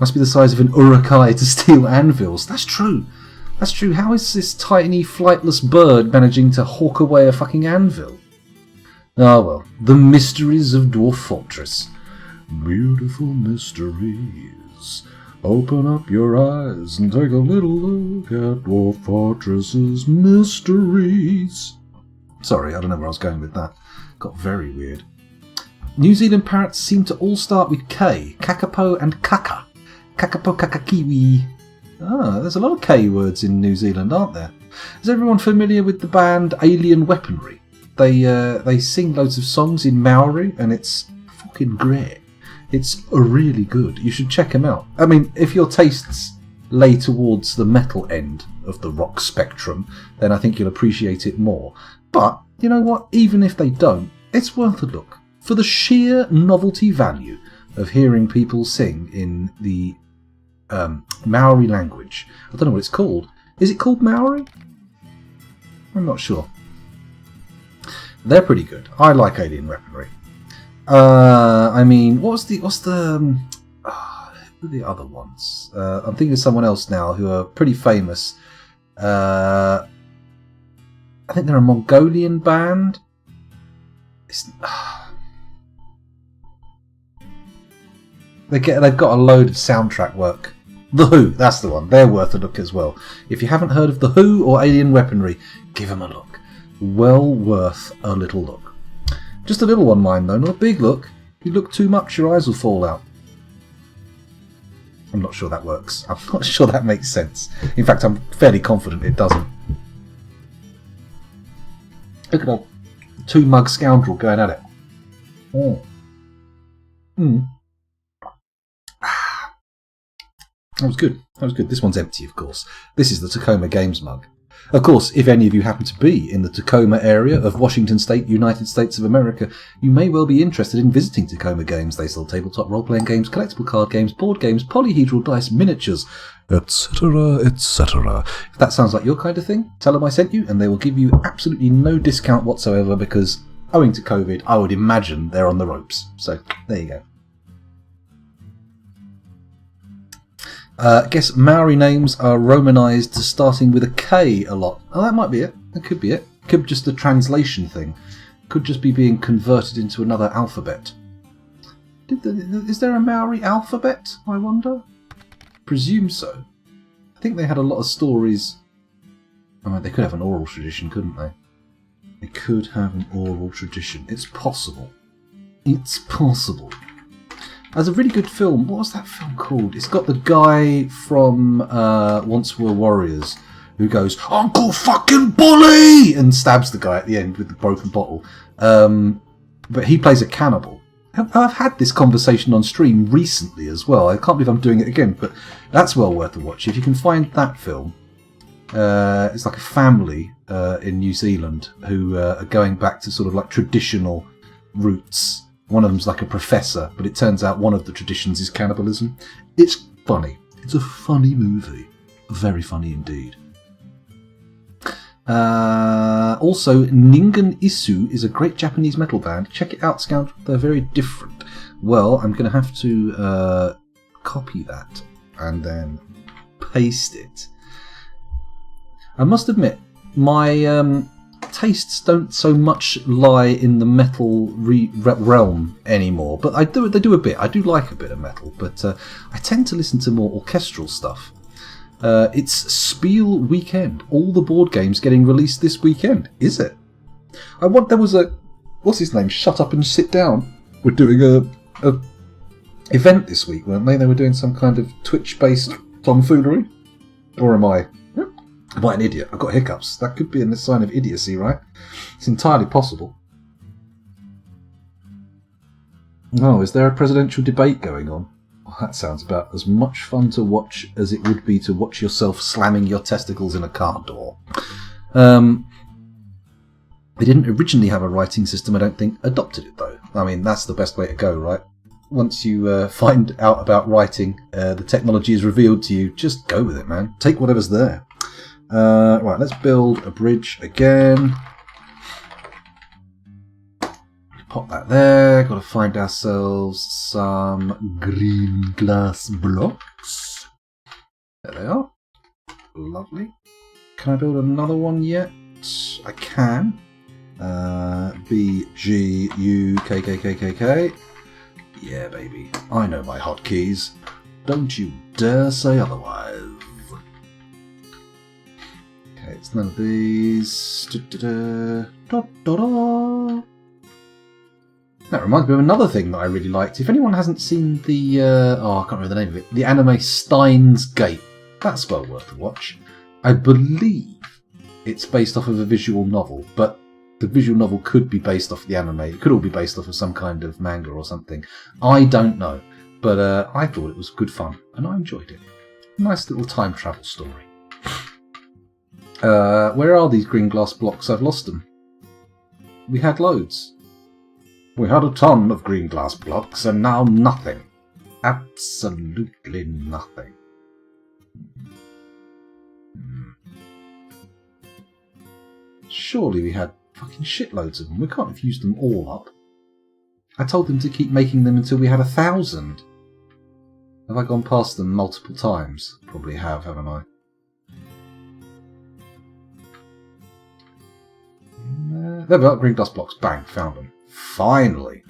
Must be the size of an urukai to steal anvils. That's true. That's true. How is this tiny flightless bird managing to hawk away a fucking anvil? Ah well, the mysteries of Dwarf Fortress. Beautiful mysteries. Open up your eyes and take a little look at Dwarf Fortress's mysteries. Sorry, I don't know where I was going with that. Got very weird. New Zealand parrots seem to all start with K. Kakapo and Kaka. Kakapo kakakiwi. Ah, there's a lot of K words in New Zealand, aren't there? Is everyone familiar with the band Alien Weaponry? They sing loads of songs in Maori, and it's fucking great. It's really good. You should check them out. I mean, if your tastes lay towards the metal end of the rock spectrum, then I think you'll appreciate it more. But, you know what? Even if they don't, it's worth a look. For the sheer novelty value of hearing people sing in the Maori language. I don't know what it's called. Is it called Maori? I'm not sure. They're pretty good. I like Alien Weaponry. I mean, who are the other ones? I'm thinking of someone else now who are pretty famous. I think they're a Mongolian band. They've got a load of soundtrack work. The Who, that's the one. They're worth a look as well. If you haven't heard of The Who or Alien Weaponry, give them a look. Well worth a little look. Just a little one, mind though, not a big look. If you look too much, your eyes will fall out. I'm not sure that works. I'm not sure that makes sense. In fact, I'm fairly confident it doesn't. Look at that two-mug scoundrel going at it. Oh. That was good. That was good. This one's empty, of course. This is the Tacoma Games mug. Of course, if any of you happen to be in the Tacoma area of Washington State, United States of America, you may well be interested in visiting Tacoma Games. They sell tabletop role-playing games, collectible card games, board games, polyhedral dice, miniatures, etc., etc. If that sounds like your kind of thing, tell them I sent you, and they will give you absolutely no discount whatsoever because, owing to COVID, I would imagine they're on the ropes. So, there you go. Guess Maori names are romanized to starting with a K a lot. Oh, that might be it. That could be it. Could be just a translation thing. Could just be being converted into another alphabet. Is there a Maori alphabet, I wonder? Presume so. I think they had a lot of stories. I mean, they could have an oral tradition, couldn't they? They could have an oral tradition. It's possible. It's possible. There's a really good film. What was that film called? It's got the guy from Once Were Warriors who goes, "Uncle fucking bully!" and stabs the guy at the end with the broken bottle. But he plays a cannibal. I've had this conversation on stream recently as well. I can't believe I'm doing it again, but that's well worth a watch. If you can find that film, it's like a family in New Zealand who are going back to sort of like traditional roots. One of them's like a professor, but it turns out one of the traditions is cannibalism. It's funny. It's a funny movie. Very funny indeed. Also, Ningen Isu is a great Japanese metal band. Check it out, Scoundrel. They're very different. Well, I'm going to have to copy that and paste it. I must admit, my tastes don't so much lie in the metal realm anymore, but they do a bit. I do like a bit of metal, but I tend to listen to more orchestral stuff. It's Spiel Weekend. All the board games getting released this weekend. Is it? There was a... What's his name? Shut Up and Sit Down. We're doing a event this week, weren't they? They were doing some kind of Twitch-based tomfoolery. Or am I an idiot? I've got hiccups. That could be a sign of idiocy, right? It's entirely possible. Oh, is there a presidential debate going on? Oh, that sounds about as much fun to watch as it would be to watch yourself slamming your testicles in a car door. They didn't originally have a writing system, I don't think. Adopted it, though. I mean, that's the best way to go, right? Once you find out about writing, the technology is revealed to you, just go with it, man. Take whatever's there. Right, let's build a bridge again. Pop that there. Got to find ourselves some green glass blocks. There they are. Lovely. Can I build another one yet? I can. B, G, U, K, K, K, K, K. Yeah, baby. I know my hotkeys. Don't you dare say otherwise. Okay, it's none of these. That reminds me of another thing that I really liked. If anyone hasn't seen the... I can't remember the name of it. The anime Steins Gate. That's well worth a watch. I believe it's based off of a visual novel, but the visual novel could be based off the anime. It could all be based off of some kind of manga or something. I don't know. But I thought it was good fun, and I enjoyed it. Nice little time travel story. Where are these green glass blocks? I've lost them. We had loads. We had a ton of green glass blocks, and now nothing. Absolutely nothing. Surely we had fucking shitloads of them. We can't have used them all up. I told them to keep making them until we had 1,000. Have I gone past them multiple times? Probably have, haven't I? There we are, green glass blocks. Bang, found them. Finally.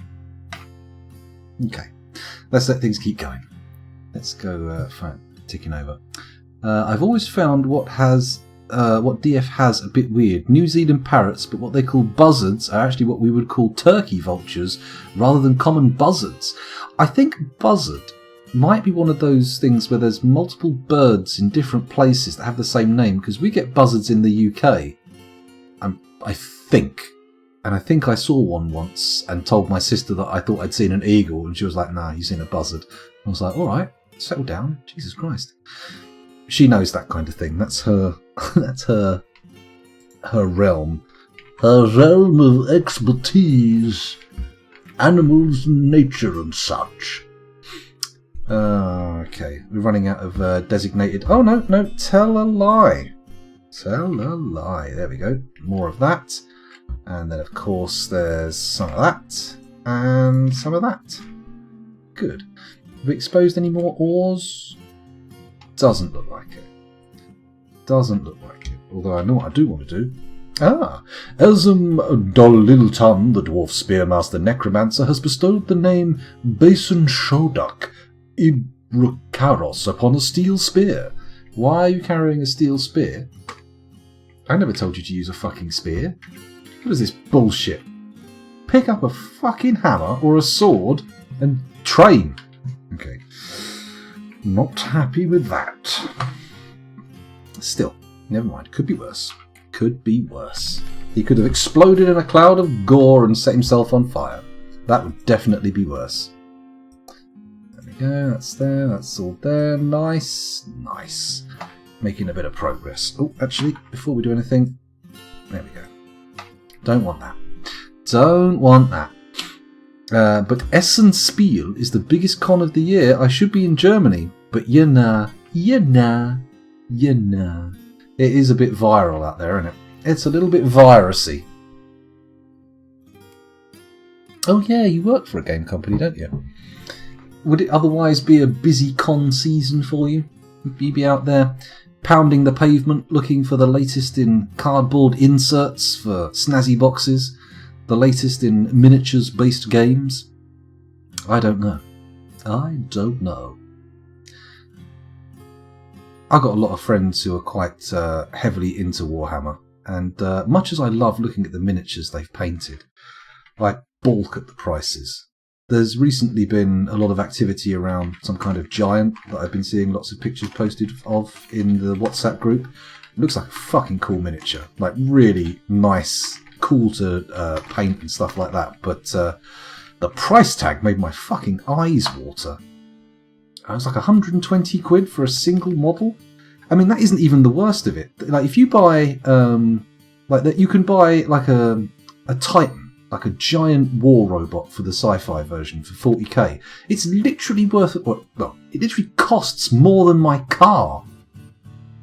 Okay, let's let things keep going. Let's go ticking over. I've always found what DF has a bit weird. New Zealand parrots, but what they call buzzards are actually what we would call turkey vultures rather than common buzzards. I think buzzard might be one of those things where there's multiple birds in different places that have the same name, because we get buzzards in the UK. I think. And I think I saw one once and told my sister that I thought I'd seen an eagle, and she was like, nah, you've seen a buzzard. I was like, alright, settle down. Jesus Christ. She knows that kind of thing. That's her realm. Her realm of expertise. Animals and nature and such. Okay, we're running out of designated... Oh, no, tell a lie. Tell a lie. There we go. More of that. And then, of course, there's some of that. And some of that. Good. Have we exposed any more ores? Doesn't look like it. Doesn't look like it. Although I know what I do want to do. Elzum Dolilton, the dwarf spearmaster necromancer, has bestowed the name Basin Shodak Ibrukaros upon a steel spear. Why are you carrying a steel spear? I never told you to use a fucking spear. What is this bullshit? Pick up a fucking hammer or a sword and train. Okay. Not happy with that. Still, never mind. Could be worse. Could be worse. He could have exploded in a cloud of gore and set himself on fire. That would definitely be worse. There we go. That's there. That's all there. Nice. Nice. Making a bit of progress. Oh, actually, before we do anything... There we go. Don't want that. Don't want that. But Essen Spiel is the biggest con of the year. I should be in Germany. But you know. It is a bit viral out there, isn't it? It's a little bit virusy. Oh yeah, you work for a game company, don't you? Would it otherwise be a busy con season for you? Would you be out there pounding the pavement looking for the latest in cardboard inserts for snazzy boxes? The latest in miniatures-based games? I don't know. I don't know. I've got a lot of friends who are quite heavily into Warhammer, and much as I love looking at the miniatures they've painted, I balk at the prices. There's recently been a lot of activity around some kind of giant that I've been seeing lots of pictures posted of in the WhatsApp group. It looks like a fucking cool miniature. Like, really nice, cool to paint and stuff like that. But the price tag made my fucking eyes water. It was like 120 quid for a single model. I mean, that isn't even the worst of it. Like, if you buy, like that, you can buy like a Titan, like a giant war robot for the sci-fi version for 40k. It's literally worth it. Well, it literally costs more than my car.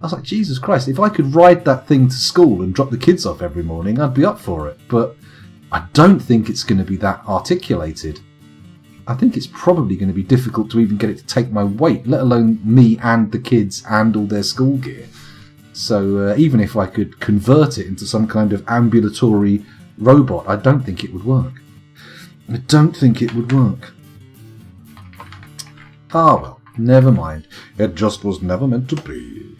I was like, Jesus Christ, if I could ride that thing to school and drop the kids off every morning, I'd be up for it. But I don't think it's going to be that articulated. I think it's probably going to be difficult to even get it to take my weight, let alone me and the kids and all their school gear. So even if I could convert it into some kind of ambulatory robot, I don't think it would work. I don't think it would work. Ah well, never mind. It just was never meant to be.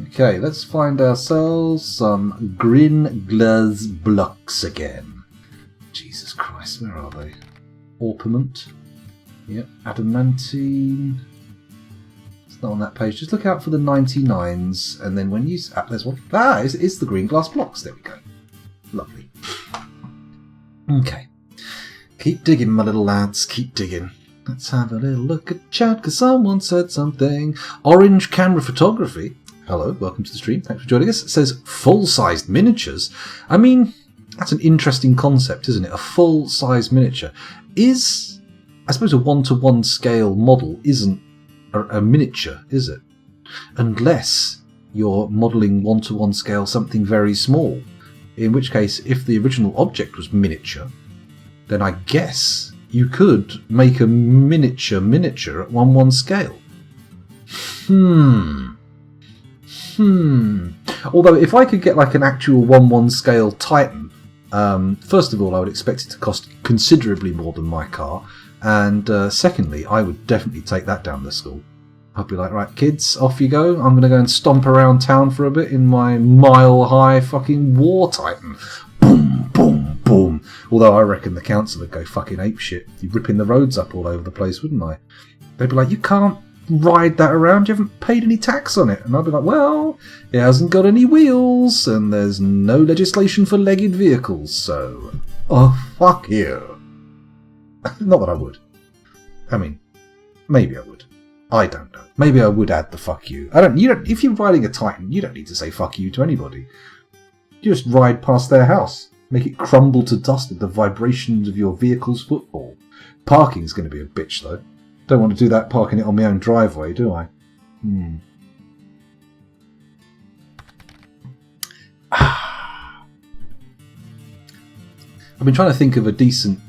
Okay, let's find ourselves some green glass blocks again. Jesus Christ, where are they? Orpiment. Yep, adamantine. It's not on that page. Just look out for the 99s, and then when you... there's one. It's the green glass blocks. There we go. Lovely. Okay. Keep digging, my little lads. Keep digging. Let's have a little look at chat, because someone said something. Orange camera photography. Hello, welcome to the stream. Thanks for joining us. It says full-sized miniatures. I mean, that's an interesting concept, isn't it? A full-size miniature. I suppose a one-to-one scale model isn't a miniature, is it? Unless you're modelling one-to-one scale something very small. In which case, if the original object was miniature, then I guess you could make a miniature at 1:1 scale. Although, if I could get like an actual 1:1 scale Titan, first of all, I would expect it to cost considerably more than my car, and secondly, I would definitely take that down to school. I'd be like, right, kids, off you go. I'm going to go and stomp around town for a bit in my mile-high fucking war Titan. Boom, boom, boom. Although I reckon the council would go fucking apeshit. You'd ripping the roads up all over the place, wouldn't I? They'd be like, you can't ride that around. You haven't paid any tax on it. And I'd be like, well, it hasn't got any wheels, and there's no legislation for legged vehicles, so... oh, fuck you. Not that I would. I mean, maybe I would. I don't know. Maybe I would add the fuck you. If you're riding a Titan, you don't need to say fuck you to anybody. You just ride past their house. Make it crumble to dust with the vibrations of your vehicle's footfall. Parking's going to be a bitch, though. Don't want to do that parking it on my own driveway, do I? I've been trying to think of a decent,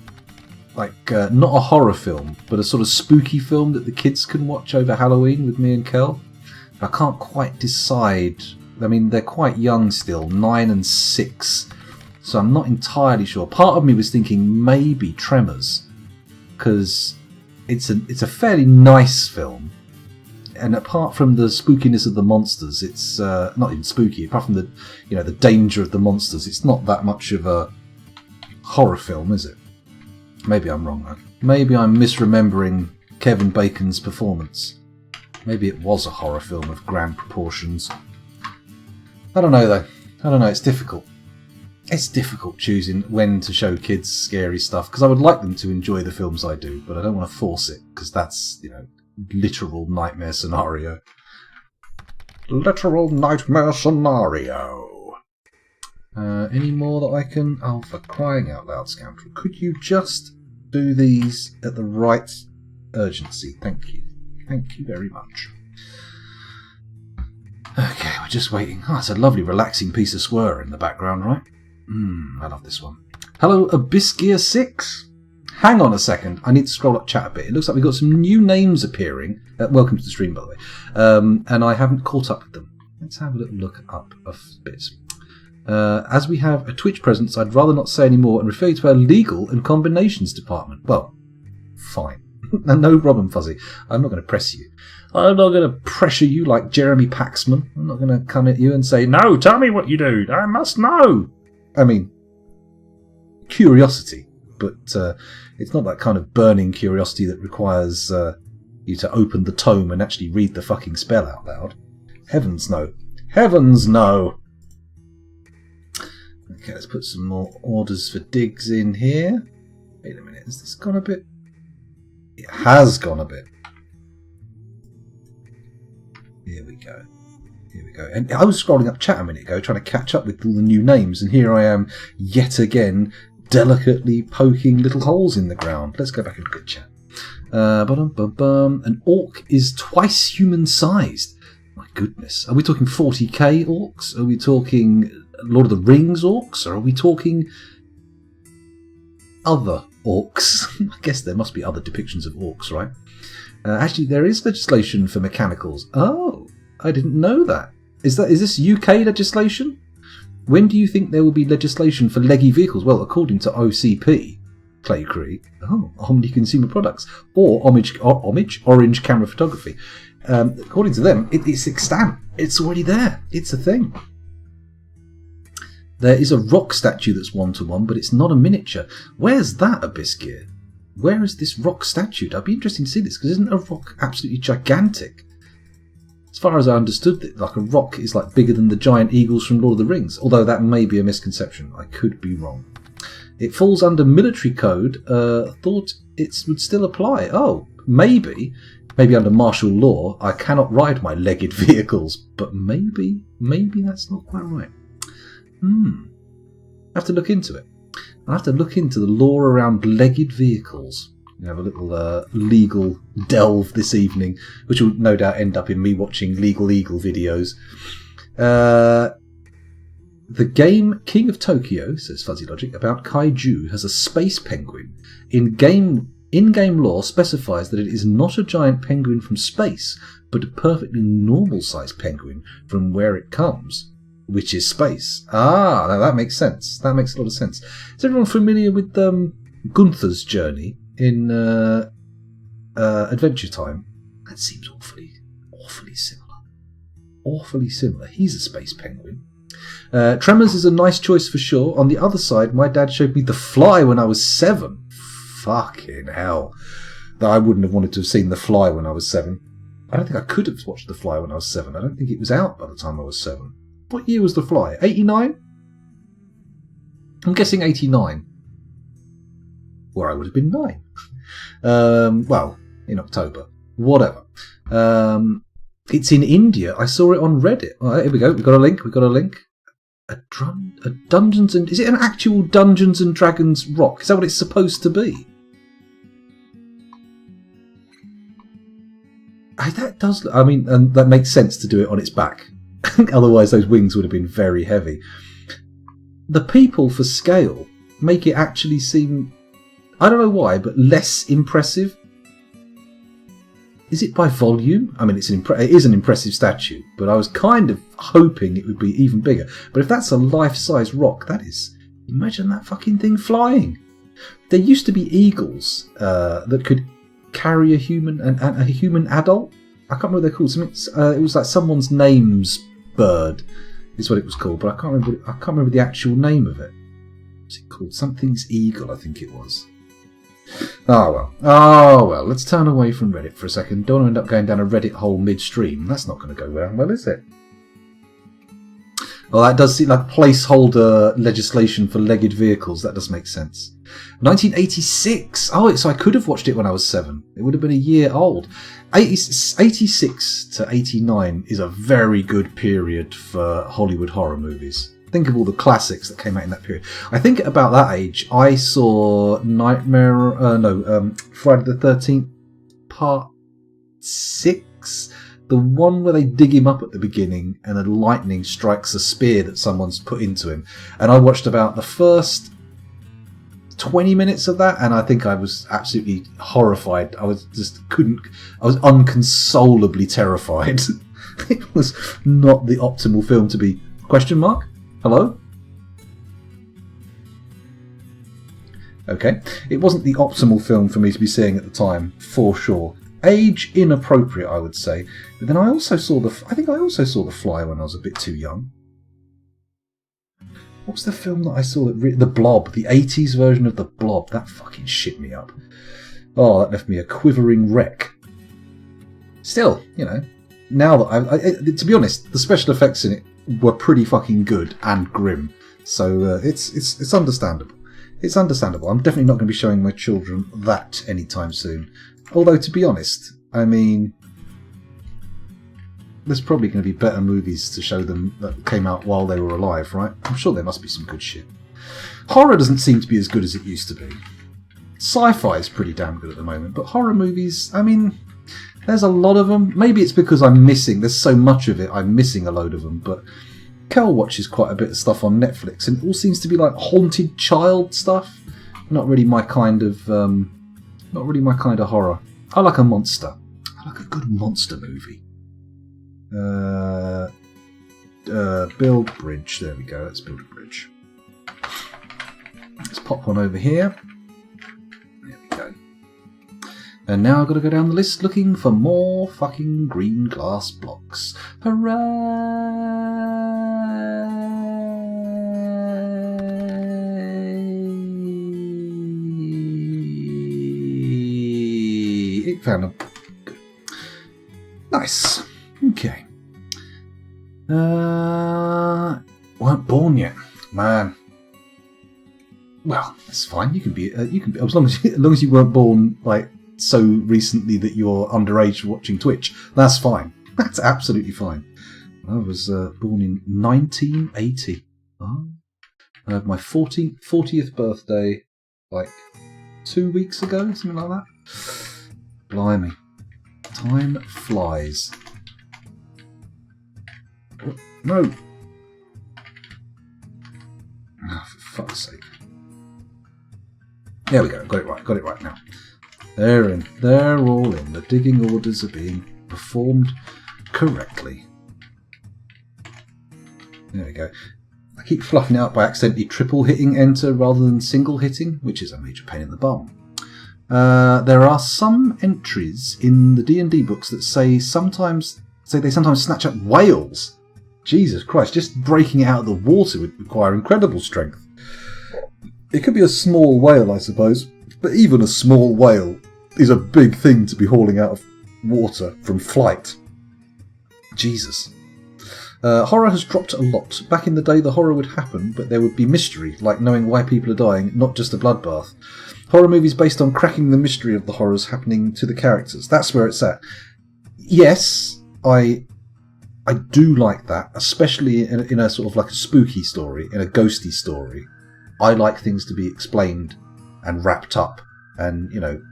not a horror film, but a sort of spooky film that the kids can watch over Halloween with me and Kel. I can't quite decide. I mean, they're quite young still, 9 and 6, so I'm not entirely sure. Part of me was thinking maybe Tremors, because it's a fairly nice film, and apart from the spookiness of the monsters, it's not even spooky. Apart from the danger of the monsters, it's not that much of a horror film, is it? Maybe I'm wrong, though. Maybe I'm misremembering Kevin Bacon's performance. Maybe it was a horror film of grand proportions. I don't know, though. I don't know, it's difficult. It's difficult choosing when to show kids scary stuff, because I would like them to enjoy the films I do, but I don't want to force it, because that's, literal nightmare scenario. Literal nightmare scenario. Any more that I can... oh, for crying out loud, scoundrel. Could you just do these at the right urgency? Thank you. Thank you very much. Okay, we're just waiting. Oh, it's a lovely relaxing piece of swirr in the background, right? I love this one. Hello, Abyssgear6. Hang on a second. I need to scroll up chat a bit. It looks like we've got some new names appearing. Welcome to the stream, by the way. And I haven't caught up with them. Let's have a little look up a bit. As we have a Twitch presence, I'd rather not say any more and refer you to our legal and combinations department. Well, fine. No problem, Fuzzy. I'm not going to press you. I'm not going to pressure you like Jeremy Paxman. I'm not going to come at you and say, no, tell me what you do. I must know. I mean, curiosity, but it's not that kind of burning curiosity that requires you to open the tome and actually read the fucking spell out loud. Heavens no. Heavens no. Okay, let's put some more orders for digs in here. Wait a minute, has this gone a bit? It has gone a bit. Here we go. Here we go. And I was scrolling up chat a minute ago trying to catch up with all the new names, and here I am yet again delicately poking little holes in the ground. Let's go back and look at chat. An orc is twice human-sized. My goodness. Are we talking 40k orcs? Are we talking Lord of the Rings orcs? Or are we talking other orcs? I guess there must be other depictions of orcs, right? Actually, there is legislation for mechanicals. Oh, I didn't know that. Is this UK legislation? When do you think there will be legislation for leggy vehicles? Well, according to OCP, Claycree, Omni Consumer Products, or Orange Camera Photography. According to them, it's extant. It's already there. It's a thing. There is a rock statue that's 1-to-1, but it's not a miniature. Where's that, Abyssgear? Where is this rock statue? I'd be interested to see this, because isn't a rock absolutely gigantic? As far as I understood it, like a rock is like bigger than the giant eagles from Lord of the Rings, although that may be a misconception. I could be wrong. It falls under military code. Thought it would still apply. Oh, maybe under martial law, I cannot ride my legged vehicles, but maybe that's not quite right. I have to look into it. I have to look into the law around legged vehicles. We have a little legal delve this evening, which will no doubt end up in me watching Legal Eagle videos. The game King of Tokyo, says Fuzzy Logic, about kaiju has a space penguin. In-game law specifies that it is not a giant penguin from space, but a perfectly normal-sized penguin from where it comes, which is space. Ah, now that makes sense. That makes a lot of sense. Is everyone familiar with Gunther's journey in Adventure Time? That seems awfully similar. Awfully similar. He's a space penguin. Tremors is a nice choice for sure. On the other side, my dad showed me The Fly when I was 7. Fucking hell. I wouldn't have wanted to have seen The Fly when I was 7. I don't think I could have watched The Fly when I was 7. I don't think it was out by the time I was 7. What year was The Fly? 89? I'm guessing 89. Or I would have been 9. Well, in October. Whatever. It's in India. I saw it on Reddit. All right, here we go. We've got a link. A Dungeons and... Is it an actual Dungeons and Dragons rock? Is that what it's supposed to be? That does... I mean, and that makes sense to do it on its back. Otherwise, those wings would have been very heavy. The people, for scale, make it actually seem... I don't know why, but less impressive. Is it by volume? I mean, it is an impressive statue, but I was kind of hoping it would be even bigger. But if that's a life-size rock, that is... Imagine that fucking thing flying. There used to be eagles that could carry a human a human adult. I can't remember what they're called. It was like someone's name's bird, is what it was called, but I can't remember the actual name of it. What's it called? Something's eagle, I think it was. Oh well. Let's turn away from Reddit for a second. Don't end up going down a Reddit hole midstream. That's not going to go down well, is it? Well, that does seem like placeholder legislation for legged vehicles. That does make sense. 1986. Oh, so I could have watched it when I was 7. It would have been a year old. 86 to 89 is a very good period for Hollywood horror movies. Think of all the classics that came out in that period. I think at about that age, I saw Friday the 13th, Part 6. The one where they dig him up at the beginning and the lightning strikes a spear that someone's put into him. And I watched about the first 20 minutes of that, and I think I was absolutely horrified. I was unconsolably terrified. It was not the optimal film to be... Question mark? Hello? Okay. It wasn't the optimal film for me to be seeing at the time, for sure. Age inappropriate, I would say. But then I also saw The Fly when I was a bit too young. What was the film that I saw? The Blob. The 80s version of The Blob. That fucking shit me up. Oh, that left me a quivering wreck. Still, now that to be honest, the special effects in it were pretty fucking good and grim. So it's understandable. It's understandable. I'm definitely not going to be showing my children that anytime soon. Although, to be honest, I mean, there's probably going to be better movies to show them that came out while they were alive, right? I'm sure there must be some good shit. Horror doesn't seem to be as good as it used to be. Sci-fi is pretty damn good at the moment, but horror movies, I mean, there's a lot of them. Maybe it's because there's so much of it, I'm missing a load of them, but Kel watches quite a bit of stuff on Netflix, and it all seems to be like haunted child stuff. Not really my kind of horror. I like a monster. I like a good monster movie. Build bridge. There we go. Let's build a bridge. Let's pop one over here. There we go. And now I've got to go down the list looking for more fucking green glass blocks. Hooray! It found them. Good. Nice. Okay. Weren't born yet, man. Well, that's fine. You can be as long as you weren't born like so recently that you're underage watching Twitch. That's fine. That's absolutely fine. I was born in 1980. Oh. I had my 40th birthday like 2 weeks ago, something like that. Blimey, time flies. Oh, no. Oh, for fuck's sake. There we go. Got it right now. They're in. They're all in. The digging orders are being performed correctly. There we go. I keep fluffing it out by accidentally triple hitting enter rather than single hitting, which is a major pain in the bum. There are some entries in the D&D books that say they sometimes snatch up whales. Jesus Christ, just breaking it out of the water would require incredible strength. It could be a small whale, I suppose, but even a small whale is a big thing to be hauling out of water from flight. Jesus. Horror has dropped a lot. Back in the day, the horror would happen, but there would be mystery, like knowing why people are dying, not just a bloodbath. Horror movies based on cracking the mystery of the horrors happening to the characters. That's where it's at. Yes, I do like that, especially in a sort of like a spooky story, in a ghosty story. I like things to be explained and wrapped up and,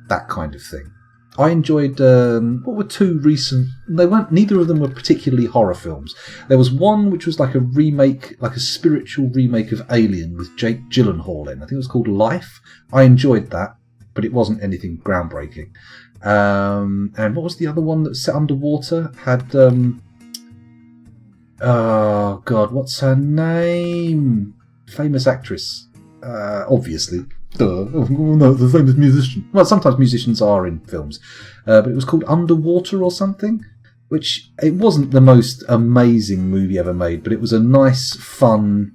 that kind of thing. I enjoyed, what were two recent... Neither of them were particularly horror films. There was one which was like a remake, like a spiritual remake of Alien with Jake Gyllenhaal in. I think it was called Life. I enjoyed that, but it wasn't anything groundbreaking. And what was the other one that was set underwater? Had, oh God, what's her name? Famous actress. Obviously. Duh. Oh, no, the famous musician. Well, sometimes musicians are in films. But it was called Underwater or something, which it wasn't the most amazing movie ever made, but it was a nice, fun,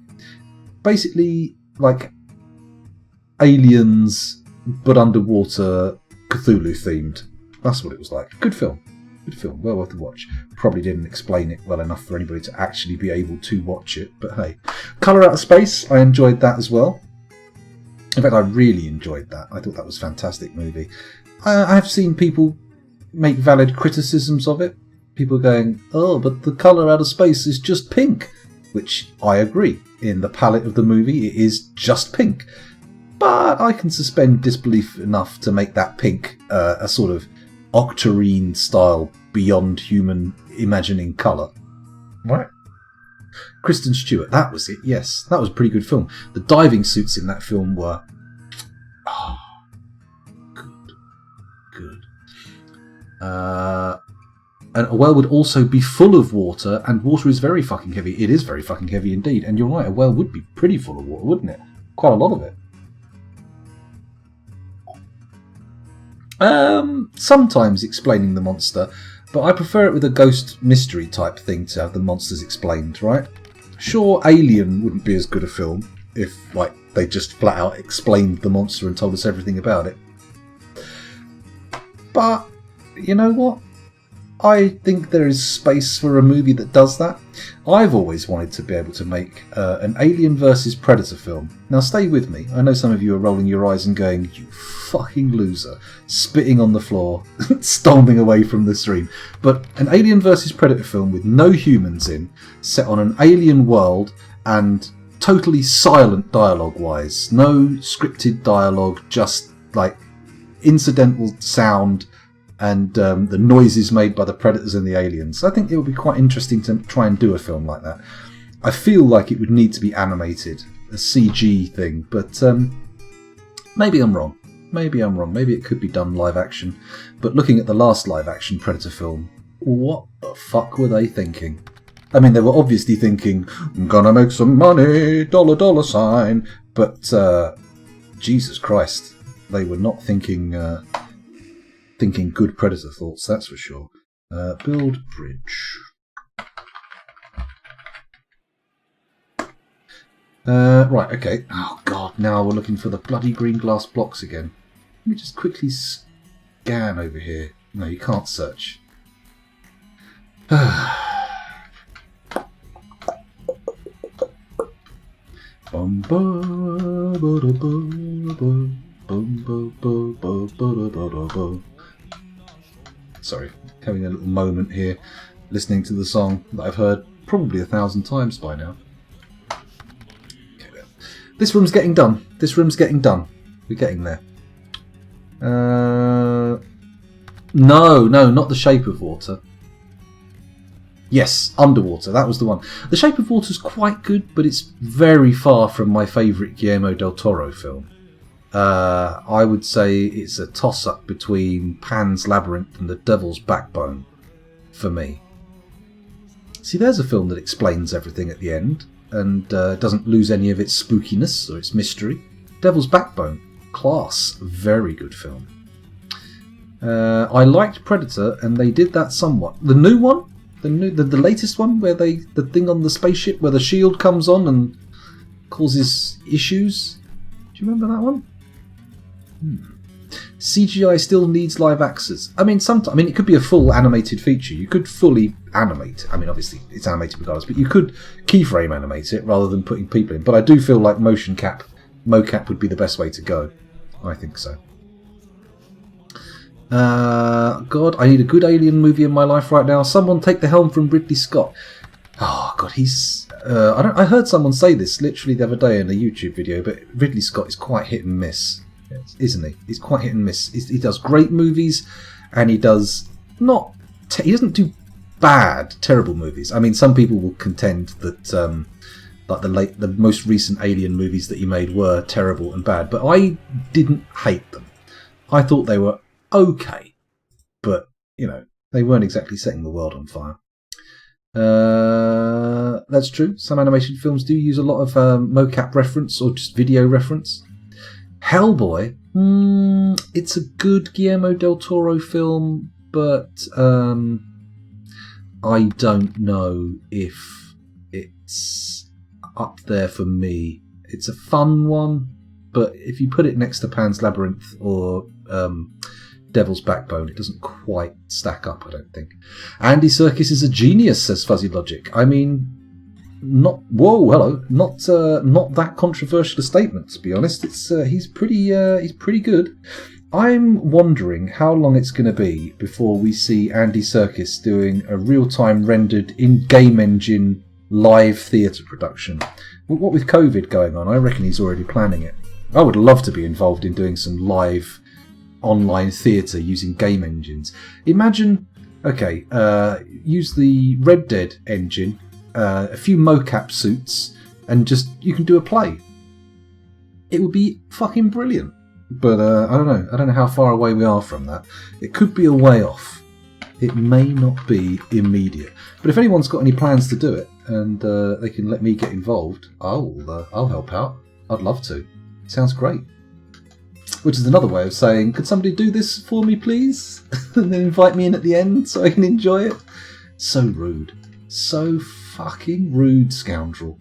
basically like Aliens, but underwater, Cthulhu themed. That's what it was like. Good film. Good film. Well worth a watch. Probably didn't explain it well enough for anybody to actually be able to watch it, but hey. Colour Out of Space, I enjoyed that as well. In fact, I really enjoyed that. I thought that was a fantastic movie. I've seen people make valid criticisms of it. People going, oh, but the colour out of space is just pink. Which I agree. In the palette of the movie, it is just pink. But I can suspend disbelief enough to make that pink a sort of octarine style, beyond human imagining colour. Right. Kristen Stewart, that was it, yes. That was a pretty good film. The diving suits in that film were... Oh, good. And a whale would also be full of water, and water is very fucking heavy. It is very fucking heavy indeed. And you're right, a whale would be pretty full of water, wouldn't it? Quite a lot of it. Sometimes explaining the monster, but I prefer it with a ghost mystery type thing to have the monsters explained, right? Sure, Alien wouldn't be as good a film if, they just flat out explained the monster and told us everything about it. But, you know what? I think there is space for a movie that does that. I've always wanted to be able to make an Alien versus Predator film. Now stay with me. I know some of you are rolling your eyes and going, you fucking loser, spitting on the floor, storming away from the stream. But an Alien versus Predator film with no humans in, set on an alien world and totally silent dialogue-wise. No scripted dialogue, just incidental sound and the noises made by the predators and the aliens. I think it would be quite interesting to try and do a film like that. I feel like it would need to be animated, a CG thing, but maybe I'm wrong. Maybe it could be done live action. But looking at the last live action Predator film, what the fuck were they thinking? I mean, they were obviously thinking, I'm gonna make some money, dollar sign. But Jesus Christ, they were not thinking good Predator thoughts, that's for sure. Build bridge. Right, okay. Oh god, now we're looking for the bloody green glass blocks again. Let me just quickly scan over here. No, you can't search. Bum, ba, ba, da, ba, ba, bum, ba, ba, ba, ba, da, ba. Sorry, having a little moment here, listening to the song that I've heard probably 1,000 times by now. Okay, then. This room's getting done. We're getting there. No, not The Shape of Water. Yes, Underwater, that was the one. The Shape of Water's quite good, but it's very far from my favourite Guillermo del Toro film. I would say it's a toss-up between Pan's Labyrinth and The Devil's Backbone, for me. See, there's a film that explains everything at the end, and doesn't lose any of its spookiness or its mystery. Devil's Backbone, class, very good film. I liked Predator, and they did that somewhat. The new one? The latest one, where the thing on the spaceship where the shield comes on and causes issues. Do you remember that one? CGI still needs live actors. I mean, it could be a full animated feature. You could fully animate. I mean, obviously it's animated regardless, but you could keyframe animate it rather than putting people in. But I do feel like mocap would be the best way to go. I think so. God, I need a good alien movie in my life right now. Someone take the helm from Ridley Scott. Oh God, he's. I heard someone say this literally the other day in a YouTube video, but Ridley Scott is quite hit and miss, isn't he? He's quite hit and miss. He does great movies, and he does not. He doesn't do bad, terrible movies. I mean, some people will contend that like the most recent Alien movies that he made were terrible and bad, but I didn't hate them. I thought they were okay, but they weren't exactly setting the world on fire. That's true. Some animation films do use a lot of mocap reference or just video reference. Hellboy, it's a good Guillermo del Toro film, but I don't know if it's up there for me. It's a fun one, but if you put it next to Pan's Labyrinth or Devil's Backbone, it doesn't quite stack up, I don't think. Andy Serkis is a genius, says Fuzzy Logic. I mean, not that controversial a statement, to be honest. He's pretty good. I'm wondering how long it's going to be before we see Andy Serkis doing a real-time rendered in-game engine live theatre production. What with COVID going on, I reckon he's already planning it. I would love to be involved in doing some live online theatre using game engines. Imagine, use the Red Dead engine, a few mocap suits, and just you can do a play. It would be fucking brilliant. But I don't know how far away we are from that. It could be a way off. It may not be immediate. But if anyone's got any plans to do it and they can let me get involved, I'll help out. I'd love to. Sounds great. Which is another way of saying, could somebody do this for me, please? And then invite me in at the end so I can enjoy it? So rude. So fucking rude, scoundrel.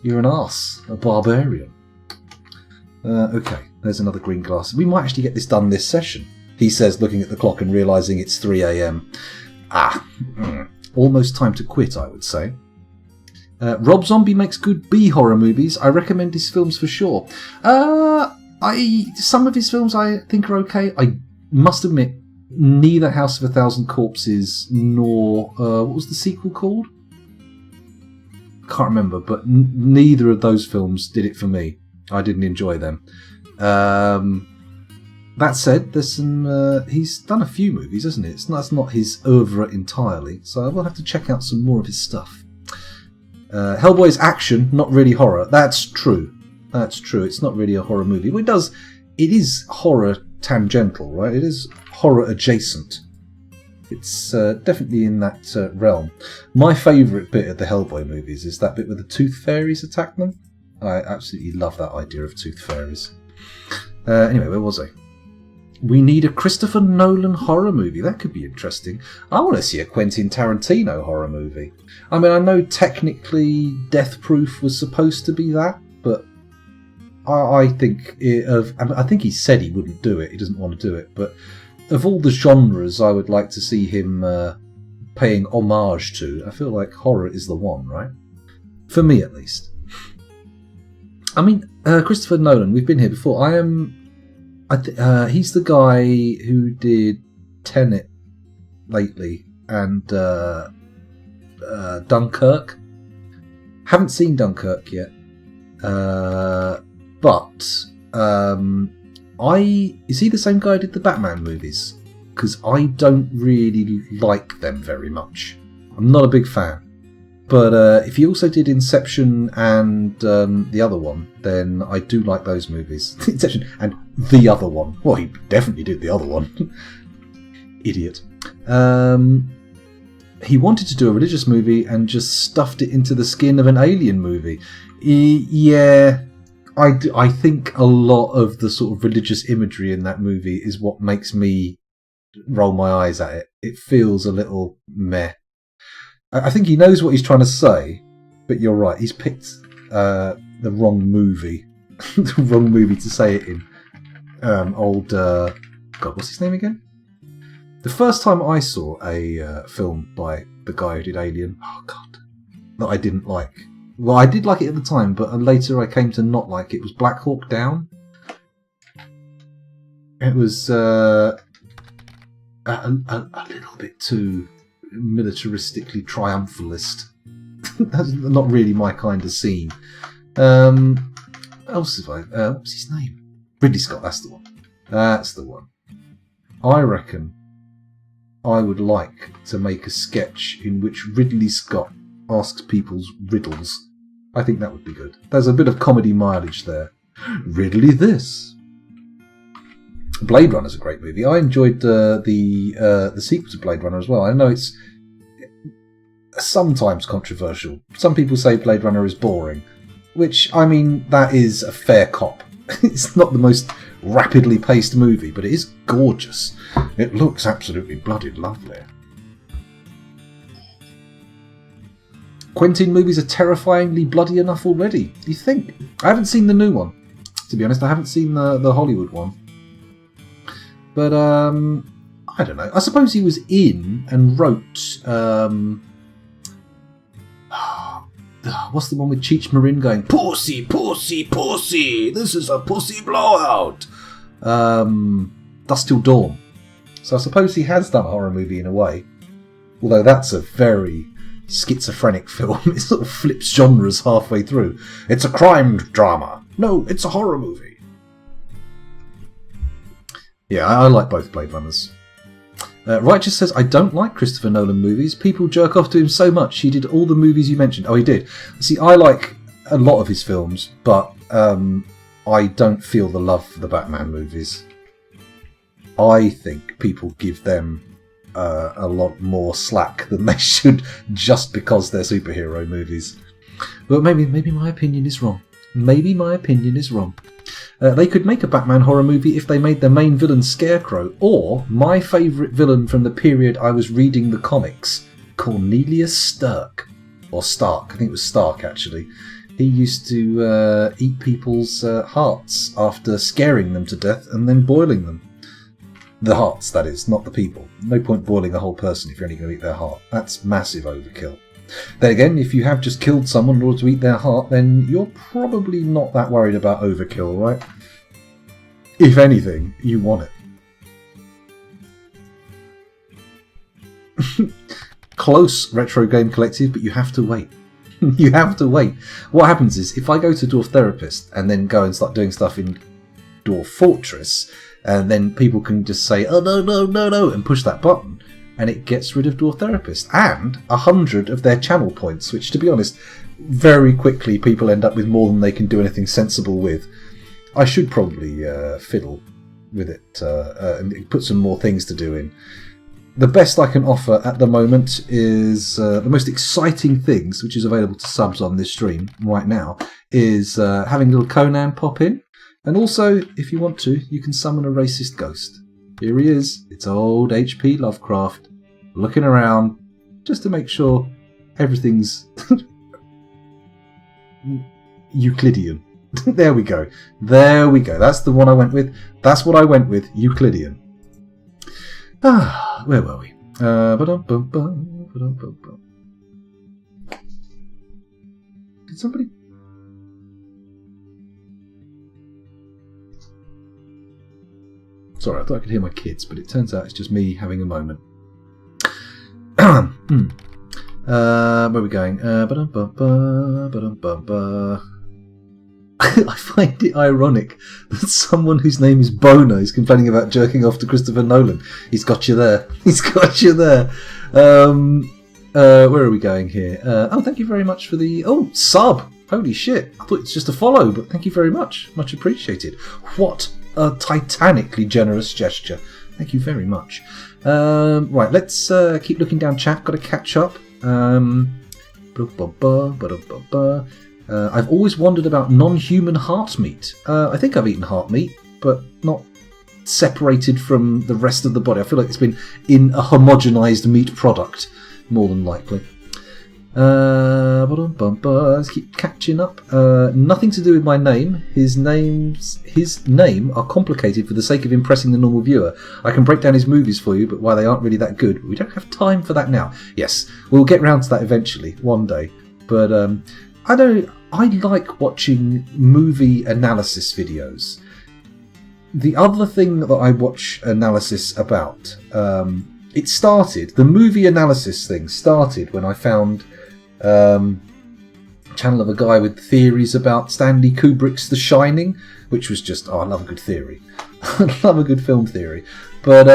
You're an arse. A barbarian. Okay, there's another green glass. We might actually get this done this session, he says, looking at the clock and realising it's 3 a.m. Almost time to quit, I would say. Rob Zombie makes good B-horror movies. I recommend his films for sure. Some of his films I think are okay. I must admit, neither House of a Thousand Corpses nor what was the sequel called? Can't remember, but neither of those films did it for me. I didn't enjoy them. That said, there's some. He's done a few movies, hasn't he? That's not his oeuvre entirely, so I will have to check out some more of his stuff. Hellboy's action, not really horror. That's true. It's not really a horror movie. Well, it is horror tangential, right? It is horror adjacent. It's definitely in that realm. My favourite bit of the Hellboy movies is that bit where the tooth fairies attack them. I absolutely love that idea of tooth fairies. Anyway, where was I? We need a Christopher Nolan horror movie. That could be interesting. I want to see a Quentin Tarantino horror movie. I mean, I know technically Death Proof was supposed to be that, but I think I think he said he wouldn't do it. He doesn't want to do it. But of all the genres I would like to see him paying homage to, I feel like horror is the one, right? For me, at least. I mean, Christopher Nolan, we've been here before. He's the guy who did Tenet lately and Dunkirk. Haven't seen Dunkirk yet, but is he the same guy who did the Batman movies? Because I don't really like them very much. I'm not a big fan. But if he also did Inception and the other one, then I do like those movies. Inception and the other one. Well, he definitely did the other one. Idiot. He wanted to do a religious movie and just stuffed it into the skin of an alien movie. Yeah, I think a lot of the sort of religious imagery in that movie is what makes me roll my eyes at it. It feels a little meh. I think he knows what he's trying to say, but you're right. He's picked the wrong movie, the wrong movie to say it in. God, what's his name again? The first time I saw a film by the guy who did Alien, oh God, that I didn't like. Well, I did like it at the time, but later I came to not like it. Was Black Hawk Down. It was a little bit too militaristically triumphalist. That's not really my kind of scene. What else have I? What's his name? Ridley Scott. That's the one. That's the one. I reckon I would like to make a sketch in which Ridley Scott asks people's riddles. I think that would be good. There's a bit of comedy mileage there. Ridley this. Blade Runner's a great movie. I enjoyed the sequel to Blade Runner as well. I know it's sometimes controversial. Some people say Blade Runner is boring, which, I mean, that is a fair cop. It's not the most rapidly paced movie, but it is gorgeous. It looks absolutely bloody lovely. Quentin movies are terrifyingly bloody enough already. You think? I haven't seen the new one. To be honest, I haven't seen the Hollywood one. But, I don't know. I suppose he was in and wrote... what's the one with Cheech Marin going, "Pussy, pussy, pussy, this is a pussy blowout"? Dusk Till Dawn. So I suppose he has done a horror movie in a way. Although that's a very schizophrenic film. It sort of flips genres halfway through. It's a crime drama. No, it's a horror movie. Yeah, I like both Blade Runners. Righteous says, I don't like Christopher Nolan movies. People jerk off to him so much. He did all the movies you mentioned. Oh, he did. See, I like a lot of his films, but I don't feel the love for the Batman movies. I think people give them a lot more slack than they should just because they're superhero movies. But maybe my opinion is wrong. Maybe my opinion is wrong. They could make a Batman horror movie if they made the main villain Scarecrow, or my favourite villain from the period I was reading the comics, Cornelius Stark. Or Stark, I think it was Stark actually. He used to eat people's hearts after scaring them to death and then boiling them. The hearts, that is, not the people. No point boiling a whole person if you're only going to eat their heart. That's massive overkill. Then again, if you have just killed someone in order to eat their heart, then you're probably not that worried about overkill, right? If anything, you want it. Close, Retro Game Collective, but you have to wait. You have to wait. What happens is, if I go to Dwarf Therapist and then go and start doing stuff in Dwarf Fortress, and then people can just say, oh no, no, no, no, and push that button, and it gets rid of Dwarf Therapist and 100 of their channel points, which, to be honest, very quickly people end up with more than they can do anything sensible with. I should probably fiddle with it and put some more things to do in. The best I can offer at the moment is the most exciting things, which is available to subs on this stream right now, is having little Conan pop in. And also, if you want to, you can summon a racist ghost. Here he is. It's old H.P. Lovecraft, looking around, just to make sure everything's Euclidean. There we go. There we go. That's the one I went with. That's what I went with, Euclidean. Ah, where were we? Did somebody... Sorry, I thought I could hear my kids, but it turns out it's just me having a moment. Where are we going? I find it ironic that someone whose name is Bono is complaining about jerking off to Christopher Nolan. He's got you there. He's got you there. Where are we going here? Oh, thank you very much for the... Oh, sub! Holy shit. I thought it's just a follow, but thank you very much. Much appreciated. What a titanically generous gesture. Thank you very much. Right, let's keep looking down chat. Got to catch up. I've always wondered about non-human heart meat. I think I've eaten heart meat, but not separated from the rest of the body. I feel like it's been in a homogenized meat product, more than likely. Let's keep catching up. Nothing to do with my name. His name are complicated for the sake of impressing the normal viewer. I can break down his movies for you, but why they aren't really that good. We don't have time for that now. Yes, we'll get round to that eventually, one day. But I like watching movie analysis videos. The other thing that I watch analysis about, the movie analysis thing started when I found a channel of a guy with theories about Stanley Kubrick's The Shining, which was just, I love a good theory. I love a good film theory. But,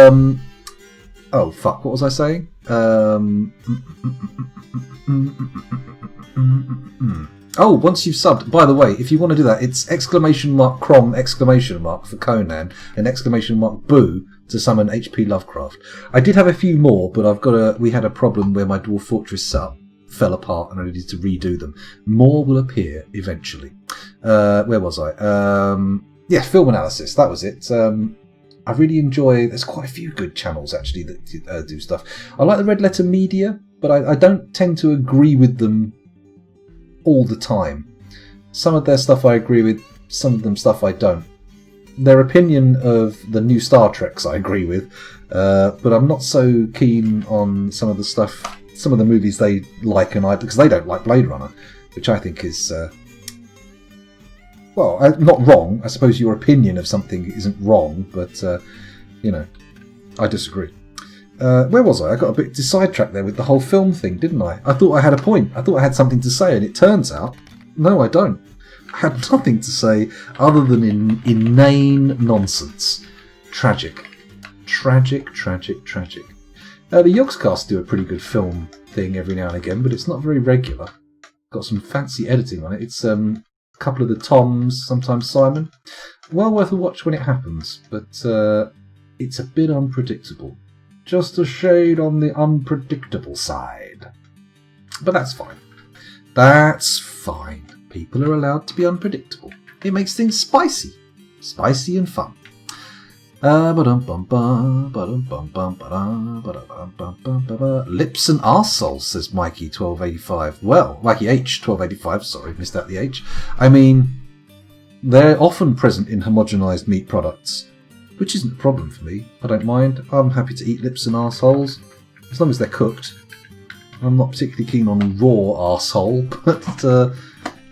oh fuck, what was I saying? Oh, once you've subbed, by the way, if you want to do that, it's ! Crom! For Conan, and ! Boo to summon H.P. Lovecraft. I did have a few more, but we had a problem where my Dwarf Fortress setup fell apart and I needed to redo them. More will appear eventually. Where was I? Yeah, film analysis, that was it. I really enjoy, there's quite a few good channels actually that do stuff. I like the Red Letter Media, but I don't tend to agree with them all the time. Some of their stuff I agree with, some of them stuff I don't. Their opinion of the new Star Treks I agree with, but I'm not so keen on some of the stuff, some of the movies they like because they don't like Blade Runner, which I think is, well, not wrong. I suppose your opinion of something isn't wrong, but, I disagree. Where was I? I got a bit sidetracked there with the whole film thing, didn't I? I thought I had a point. I thought I had something to say, and it turns out, no, I don't. I had nothing to say other than inane nonsense. Tragic. Tragic. The Yogscast do a pretty good film thing every now and again, but it's not very regular. Got some fancy editing on it. It's a couple of the Toms, sometimes Simon. Well worth a watch when it happens, but it's a bit unpredictable. Just a shade on the unpredictable side. But that's fine. That's fine. People are allowed to be unpredictable. It makes things spicy. Spicy and fun. Lips and arseholes, says Mikey1285. Well, Mikey H1285, sorry, missed out the H. I mean, they're often present in homogenized meat products, which isn't a problem for me. I don't mind. I'm happy to eat lips and arseholes, as long as they're cooked. I'm not particularly keen on raw arsehole, but as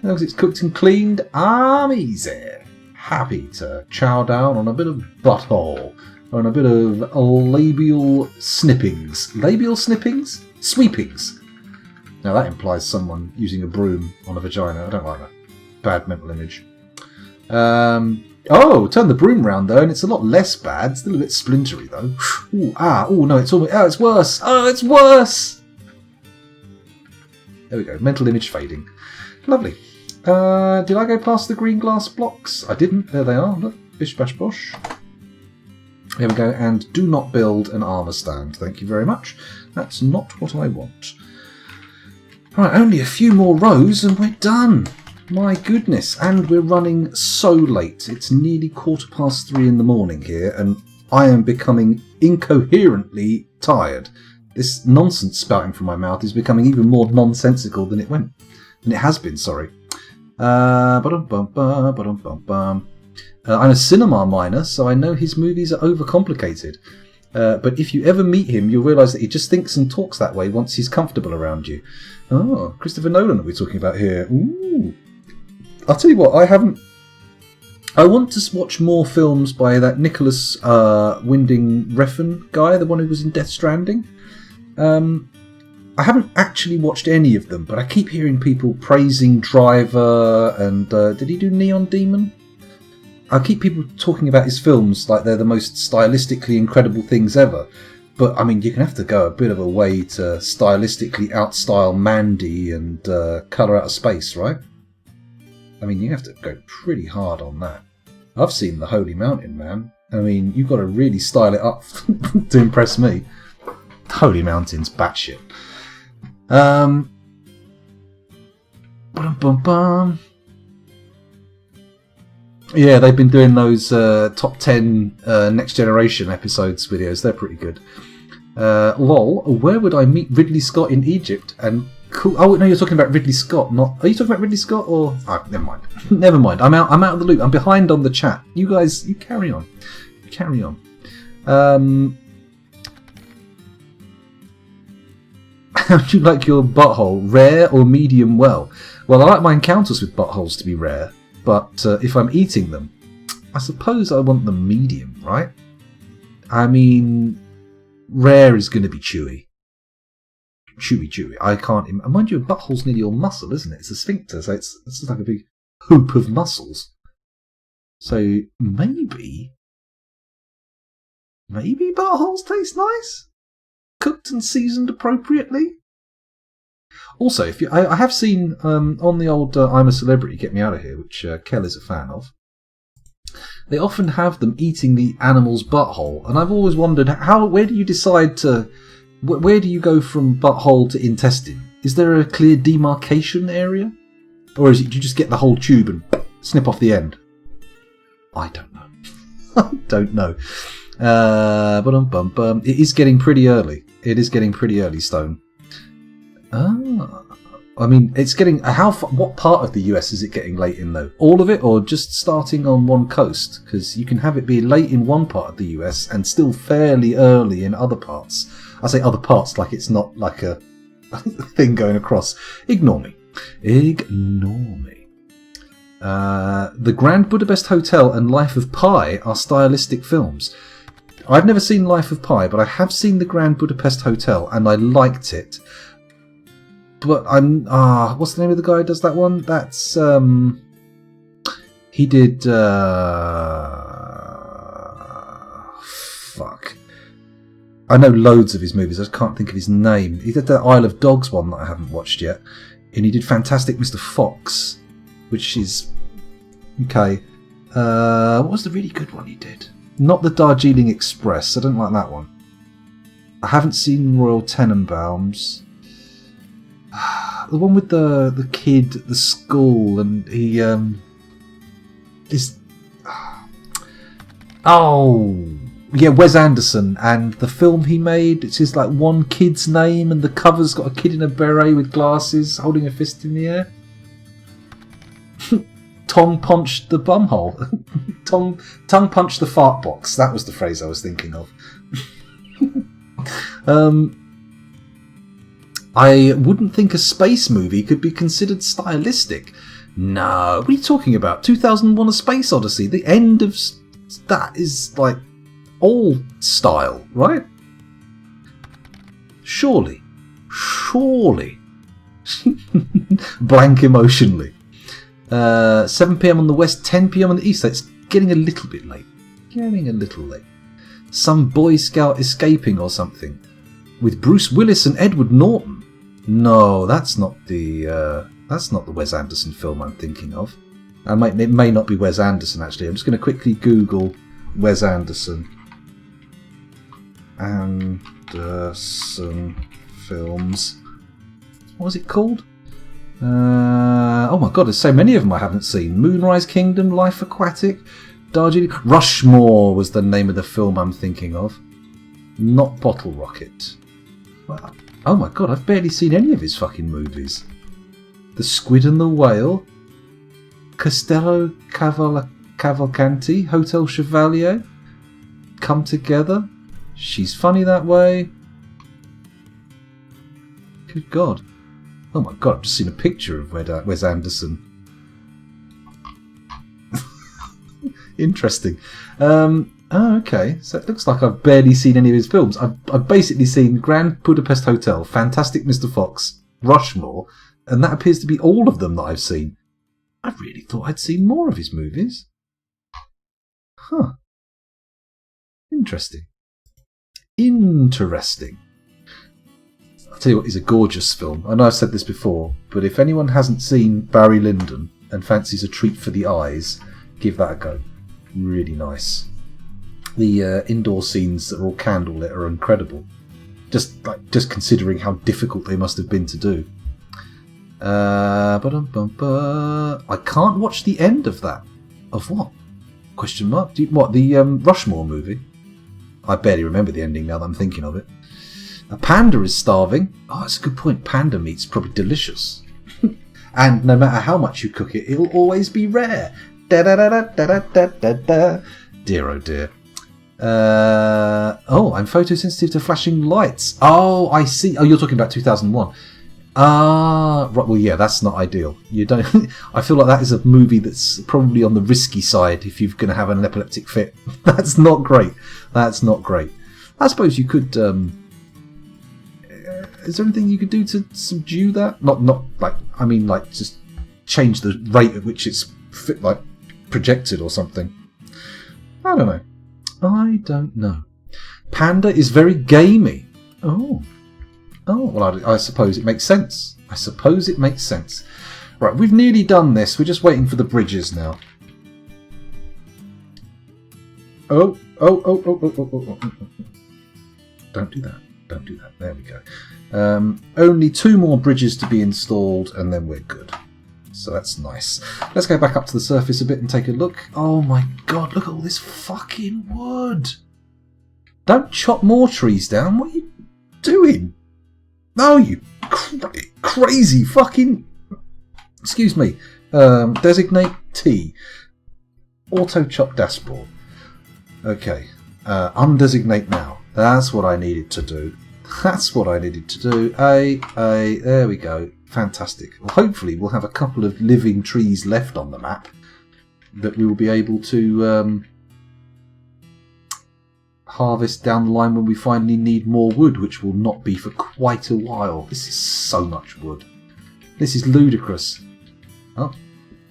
long as it's cooked and cleaned, I'm easy. Happy to chow down on a bit of butthole, or on a bit of labial snippings. Labial snippings? Sweepings. Now that implies someone using a broom on a vagina. I don't like that. Bad mental image. Oh, turn the broom round though, and it's a lot less bad. Still a bit splintery though. Ooh, no, it's almost. Oh, it's worse. Oh, it's worse. There we go. Mental image fading. Lovely. Did I go past the green glass blocks? I didn't. There they are. Look, bish bash bosh. There we go. And do not build an armour stand. Thank you very much. That's not what I want. Right, only a few more rows and we're done. My goodness, and we're running so late. It's nearly 3:15 in the morning here, and I am becoming incoherently tired. This nonsense spouting from my mouth is becoming even more nonsensical than it has been, sorry. I'm a cinema minor, so I know his movies are overcomplicated. But if you ever meet him, you'll realise that he just thinks and talks that way once he's comfortable around you. Oh, Christopher Nolan are we talking about here? Ooh. I'll tell you what, I haven't I want to watch more films by that Nicholas Winding Refn guy, the one who was in Death Stranding. I haven't actually watched any of them, but I keep hearing people praising Driver and did he do Neon Demon? I keep people talking about his films like they're the most stylistically incredible things ever. But, I mean, you're going to have to go a bit of a way to stylistically outstyle Mandy and Colour Out of Space, right? I mean, you have to go pretty hard on that. I've seen The Holy Mountain, man. I mean, you've got to really style it up to impress me. Holy Mountain's batshit. Yeah, they've been doing those top 10 Next Generation episodes videos. They're pretty good. Lol, where would I meet Ridley Scott in Egypt? And cool. Oh no, you're talking about Ridley Scott. Not. Are you talking about Ridley Scott or? Oh, never mind. Never mind. I'm out of the loop. I'm behind on the chat. You guys, you carry on. Carry on. How do you like your butthole? Rare or medium well? Well, I like my encounters with buttholes to be rare, but if I'm eating them, I suppose I want them medium, right? I mean, rare is going to be chewy. Chewy. I can't... Mind you, a butthole's nearly all muscle, isn't it? It's a sphincter, so it's just like a big hoop of muscles. So maybe buttholes taste nice? Cooked and seasoned appropriately? Also, I have seen on the old I'm a Celebrity, Get Me Out of Here, which Kel is a fan of, they often have them eating the animal's butthole, and I've always wondered, where do you decide to... Where do you go from butthole to intestine? Is there a clear demarcation area? Or do you just get the whole tube and snip off the end? I don't know. I don't know. It is getting pretty early. It is getting pretty early, Stone. I mean, it's getting... What part of the US is it getting late in, though? All of it, or just starting on one coast? Because you can have it be late in one part of the US and still fairly early in other parts. I say other parts like it's not like a thing going across. Ignore me. The Grand Budapest Hotel and Life of Pi are stylistic films. I've never seen Life of Pi, but I have seen the Grand Budapest Hotel, and I liked it. But what's the name of the guy who does that one? That's he did fuck. I know loads of his movies. I just can't think of his name. He did the Isle of Dogs one that I haven't watched yet, and he did Fantastic Mr. Fox, which is okay. What was the really good one he did? Not the Darjeeling Express. I don't like that one. I haven't seen Royal Tenenbaums. The one with the kid at the school, and he is... Oh, yeah, Wes Anderson, and the film he made, it's his like one kid's name, and the cover's got a kid in a beret with glasses holding a fist in the air. Tongue punched the bumhole. Tongue punched the fart box. That was the phrase I was thinking of. I wouldn't think a space movie could be considered stylistic. No, what are you talking about? 2001: A Space Odyssey. The end of that is like all style, right? Surely. Blank emotionally. 7 p.m. on the west, 10 p.m. on the east. It's getting a little bit late. Some Boy Scout escaping or something. With Bruce Willis and Edward Norton. No, that's not the Wes Anderson film I'm thinking of. It may not be Wes Anderson, actually. I'm just going to quickly Google Wes Anderson. Anderson films. What was it called? Oh my god, there's so many of them I haven't seen. Moonrise Kingdom, Life Aquatic, Darjeeling... Rushmore was the name of the film I'm thinking of. Not Bottle Rocket. Well, oh my god, I've barely seen any of his fucking movies. The Squid and the Whale, Castello Cavalcanti, Hotel Chevalier, Come Together, She's Funny That Way. Good god. Oh my god, I've just seen a picture of Wes Anderson. Interesting. Okay. So it looks like I've barely seen any of his films. I've basically seen Grand Budapest Hotel, Fantastic Mr. Fox, Rushmore, and that appears to be all of them that I've seen. I really thought I'd seen more of his movies. Huh. Interesting. Interesting. I'll tell you what, is a gorgeous film. I know I've said this before, but if anyone hasn't seen Barry Lyndon and fancies a treat for the eyes, give that a go. Really nice. The indoor scenes that are all candlelit are incredible. Just considering how difficult they must have been to do. I can't watch the end of that. Of what? Question mark? What, the Rushmore movie? I barely remember the ending now that I'm thinking of it. A panda is starving. Oh, that's a good point. Panda meat's probably delicious. And no matter how much you cook it, it'll always be rare. Da da da da da da da da. Dear oh dear. I'm photosensitive to flashing lights. Oh, I see. Oh, you're talking about 2001. Right. Well, yeah, that's not ideal. You don't. I feel like that is a movie that's probably on the risky side if you're going to have an epileptic fit. That's not great. That's not great. I suppose you could. Is there anything you could do to subdue that? Not like. I mean, like just change the rate at which it's projected or something. I don't know. Panda is very gamey. Oh, well, I suppose it makes sense. Right, we've nearly done this. We're just waiting for the bridges now. Oh. Don't do that. There we go. Only 2 more bridges to be installed, and then we're good. So that's nice. Let's go back up to the surface a bit and take a look. Oh my god, look at all this fucking wood. Don't chop more trees down. What are you doing? No, you crazy fucking... Excuse me. Designate T. Auto chop dashboard. Okay. Undesignate now. That's what I needed to do. There we go. Fantastic. Well, hopefully we'll have a couple of living trees left on the map that we will be able to harvest down the line when we finally need more wood, which will not be for quite a while. This is so much wood. This is ludicrous. Oh,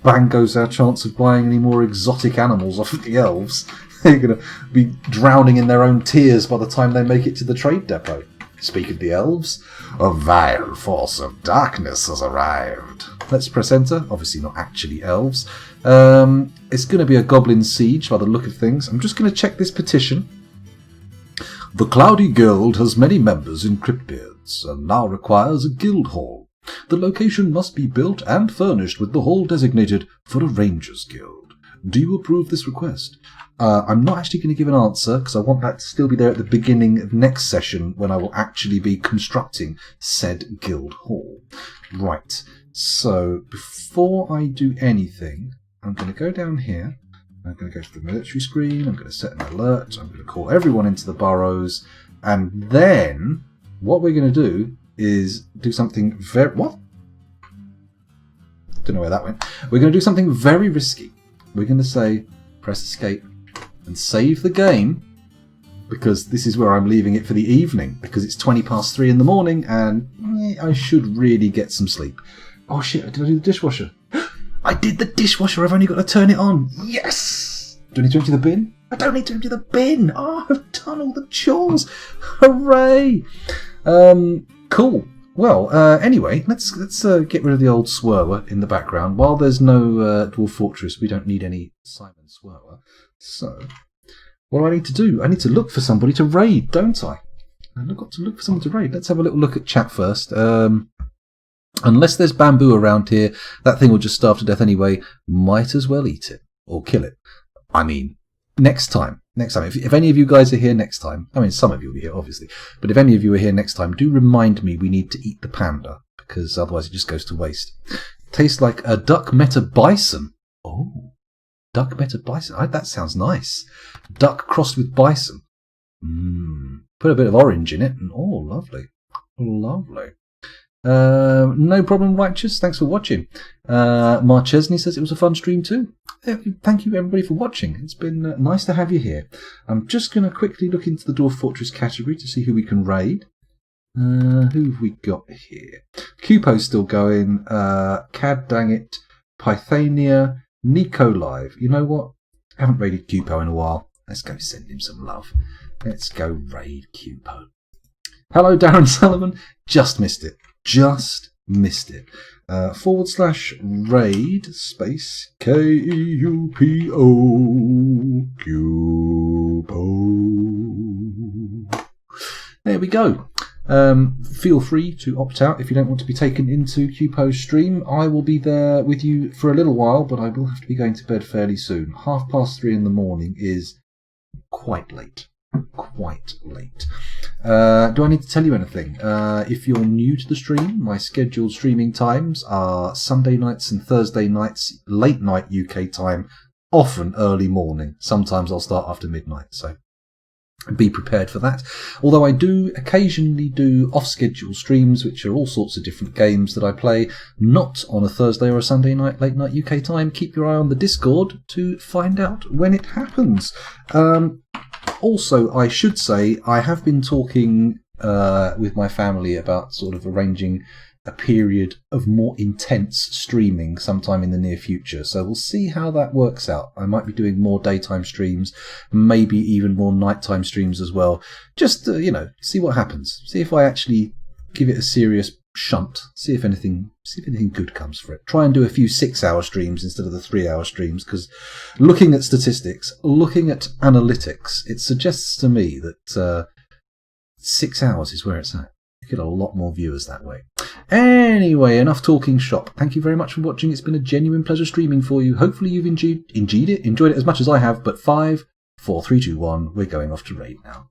bang goes our chance of buying any more exotic animals off of the elves. They're going to be drowning in their own tears by the time they make it to the trade depot. Speak of the elves, a vile force of darkness has arrived. Let's press enter. Obviously not actually elves. It's going to be a goblin siege by the look of things. I'm just going to check this petition. The Cloudy Guild has many members in Cryptbeards and now requires a guild hall. The location must be built and furnished with the hall designated for a Rangers Guild. Do you approve this request? I'm not actually going to give an answer because I want that to still be there at the beginning of next session when I will actually be constructing said guild hall. Right, so before I do anything, I'm going to go down here. I'm going to go to the military screen. I'm going to set an alert. I'm going to call everyone into the burrows. And then what we're going to do is do something very... What? Don't know where that went. We're going to do something very risky. We're going to say, press escape and save the game, because this is where I'm leaving it for the evening, because it's 3:20 in the morning and I should really get some sleep. Oh shit, did I do the dishwasher? I did the dishwasher, I've only got to turn it on. Yes! Do I need to empty the bin? I don't need to empty the bin. Oh, I've done all the chores. Hooray! Cool. Well, anyway, let's get rid of the old Swerwer in the background. While there's no Dwarf Fortress, we don't need any Simon Swerwer. So, what do I need to do? I need to look for somebody to raid, don't I? I've got to look for someone to raid. Let's have a little look at chat first. Unless there's bamboo around here, that thing will just starve to death anyway. Might as well eat it. Or kill it. I mean, next time. If any of you guys are here next time, I mean, some of you will be here, obviously, but if any of you are here next time, do remind me we need to eat the panda, because otherwise it just goes to waste. Tastes like a duck meta bison. Oh, duck meta bison. That sounds nice. Duck crossed with bison. Put a bit of orange in it, and oh, lovely. Lovely. No problem, Righteous. Thanks for watching. Mark Chesney says it was a fun stream too. Thank you, everybody, for watching. It's been nice to have you here. I'm just going to quickly look into the Dwarf Fortress category to see who we can raid. Who have we got here? Cupo's still going. Cad Dang It, Pythania, Nico Live. You know what? I haven't raided Cupo in a while. Let's go send him some love. Let's go raid Cupo. Hello, Darren Sullivan. Just missed it. Just missed it. /raid space KUPO Cupo. There we go. Feel free to opt out if you don't want to be taken into Cupo's stream. I will be there with you for a little while, but I will have to be going to bed fairly soon. 3:30 in the morning is quite late. Quite late. Do I need to tell you anything? If you're new to the stream, my scheduled streaming times are Sunday nights and Thursday nights, late night UK time, often early morning. Sometimes I'll start after midnight, so be prepared for that. Although I do occasionally do off-schedule streams, which are all sorts of different games that I play, not on a Thursday or a Sunday night, late night UK time. Keep your eye on the Discord to find out when it happens. Also, I should say, I have been talking with my family about sort of arranging a period of more intense streaming sometime in the near future. So we'll see how that works out. I might be doing more daytime streams, maybe even more nighttime streams as well. Just, see what happens. See if I actually give it a serious shunt. See if anything good comes for it. Try and do a few 6-hour streams instead of the 3-hour streams, because looking at statistics, looking at analytics, it suggests to me that 6 hours is where it's at. You get a lot more viewers that way. Anyway, enough talking shop. Thank you very much for watching. It's been a genuine pleasure streaming for you. Hopefully you've enjoyed it as much as I have. But 5, 4, 3, 2, 1, we're going off to raid now.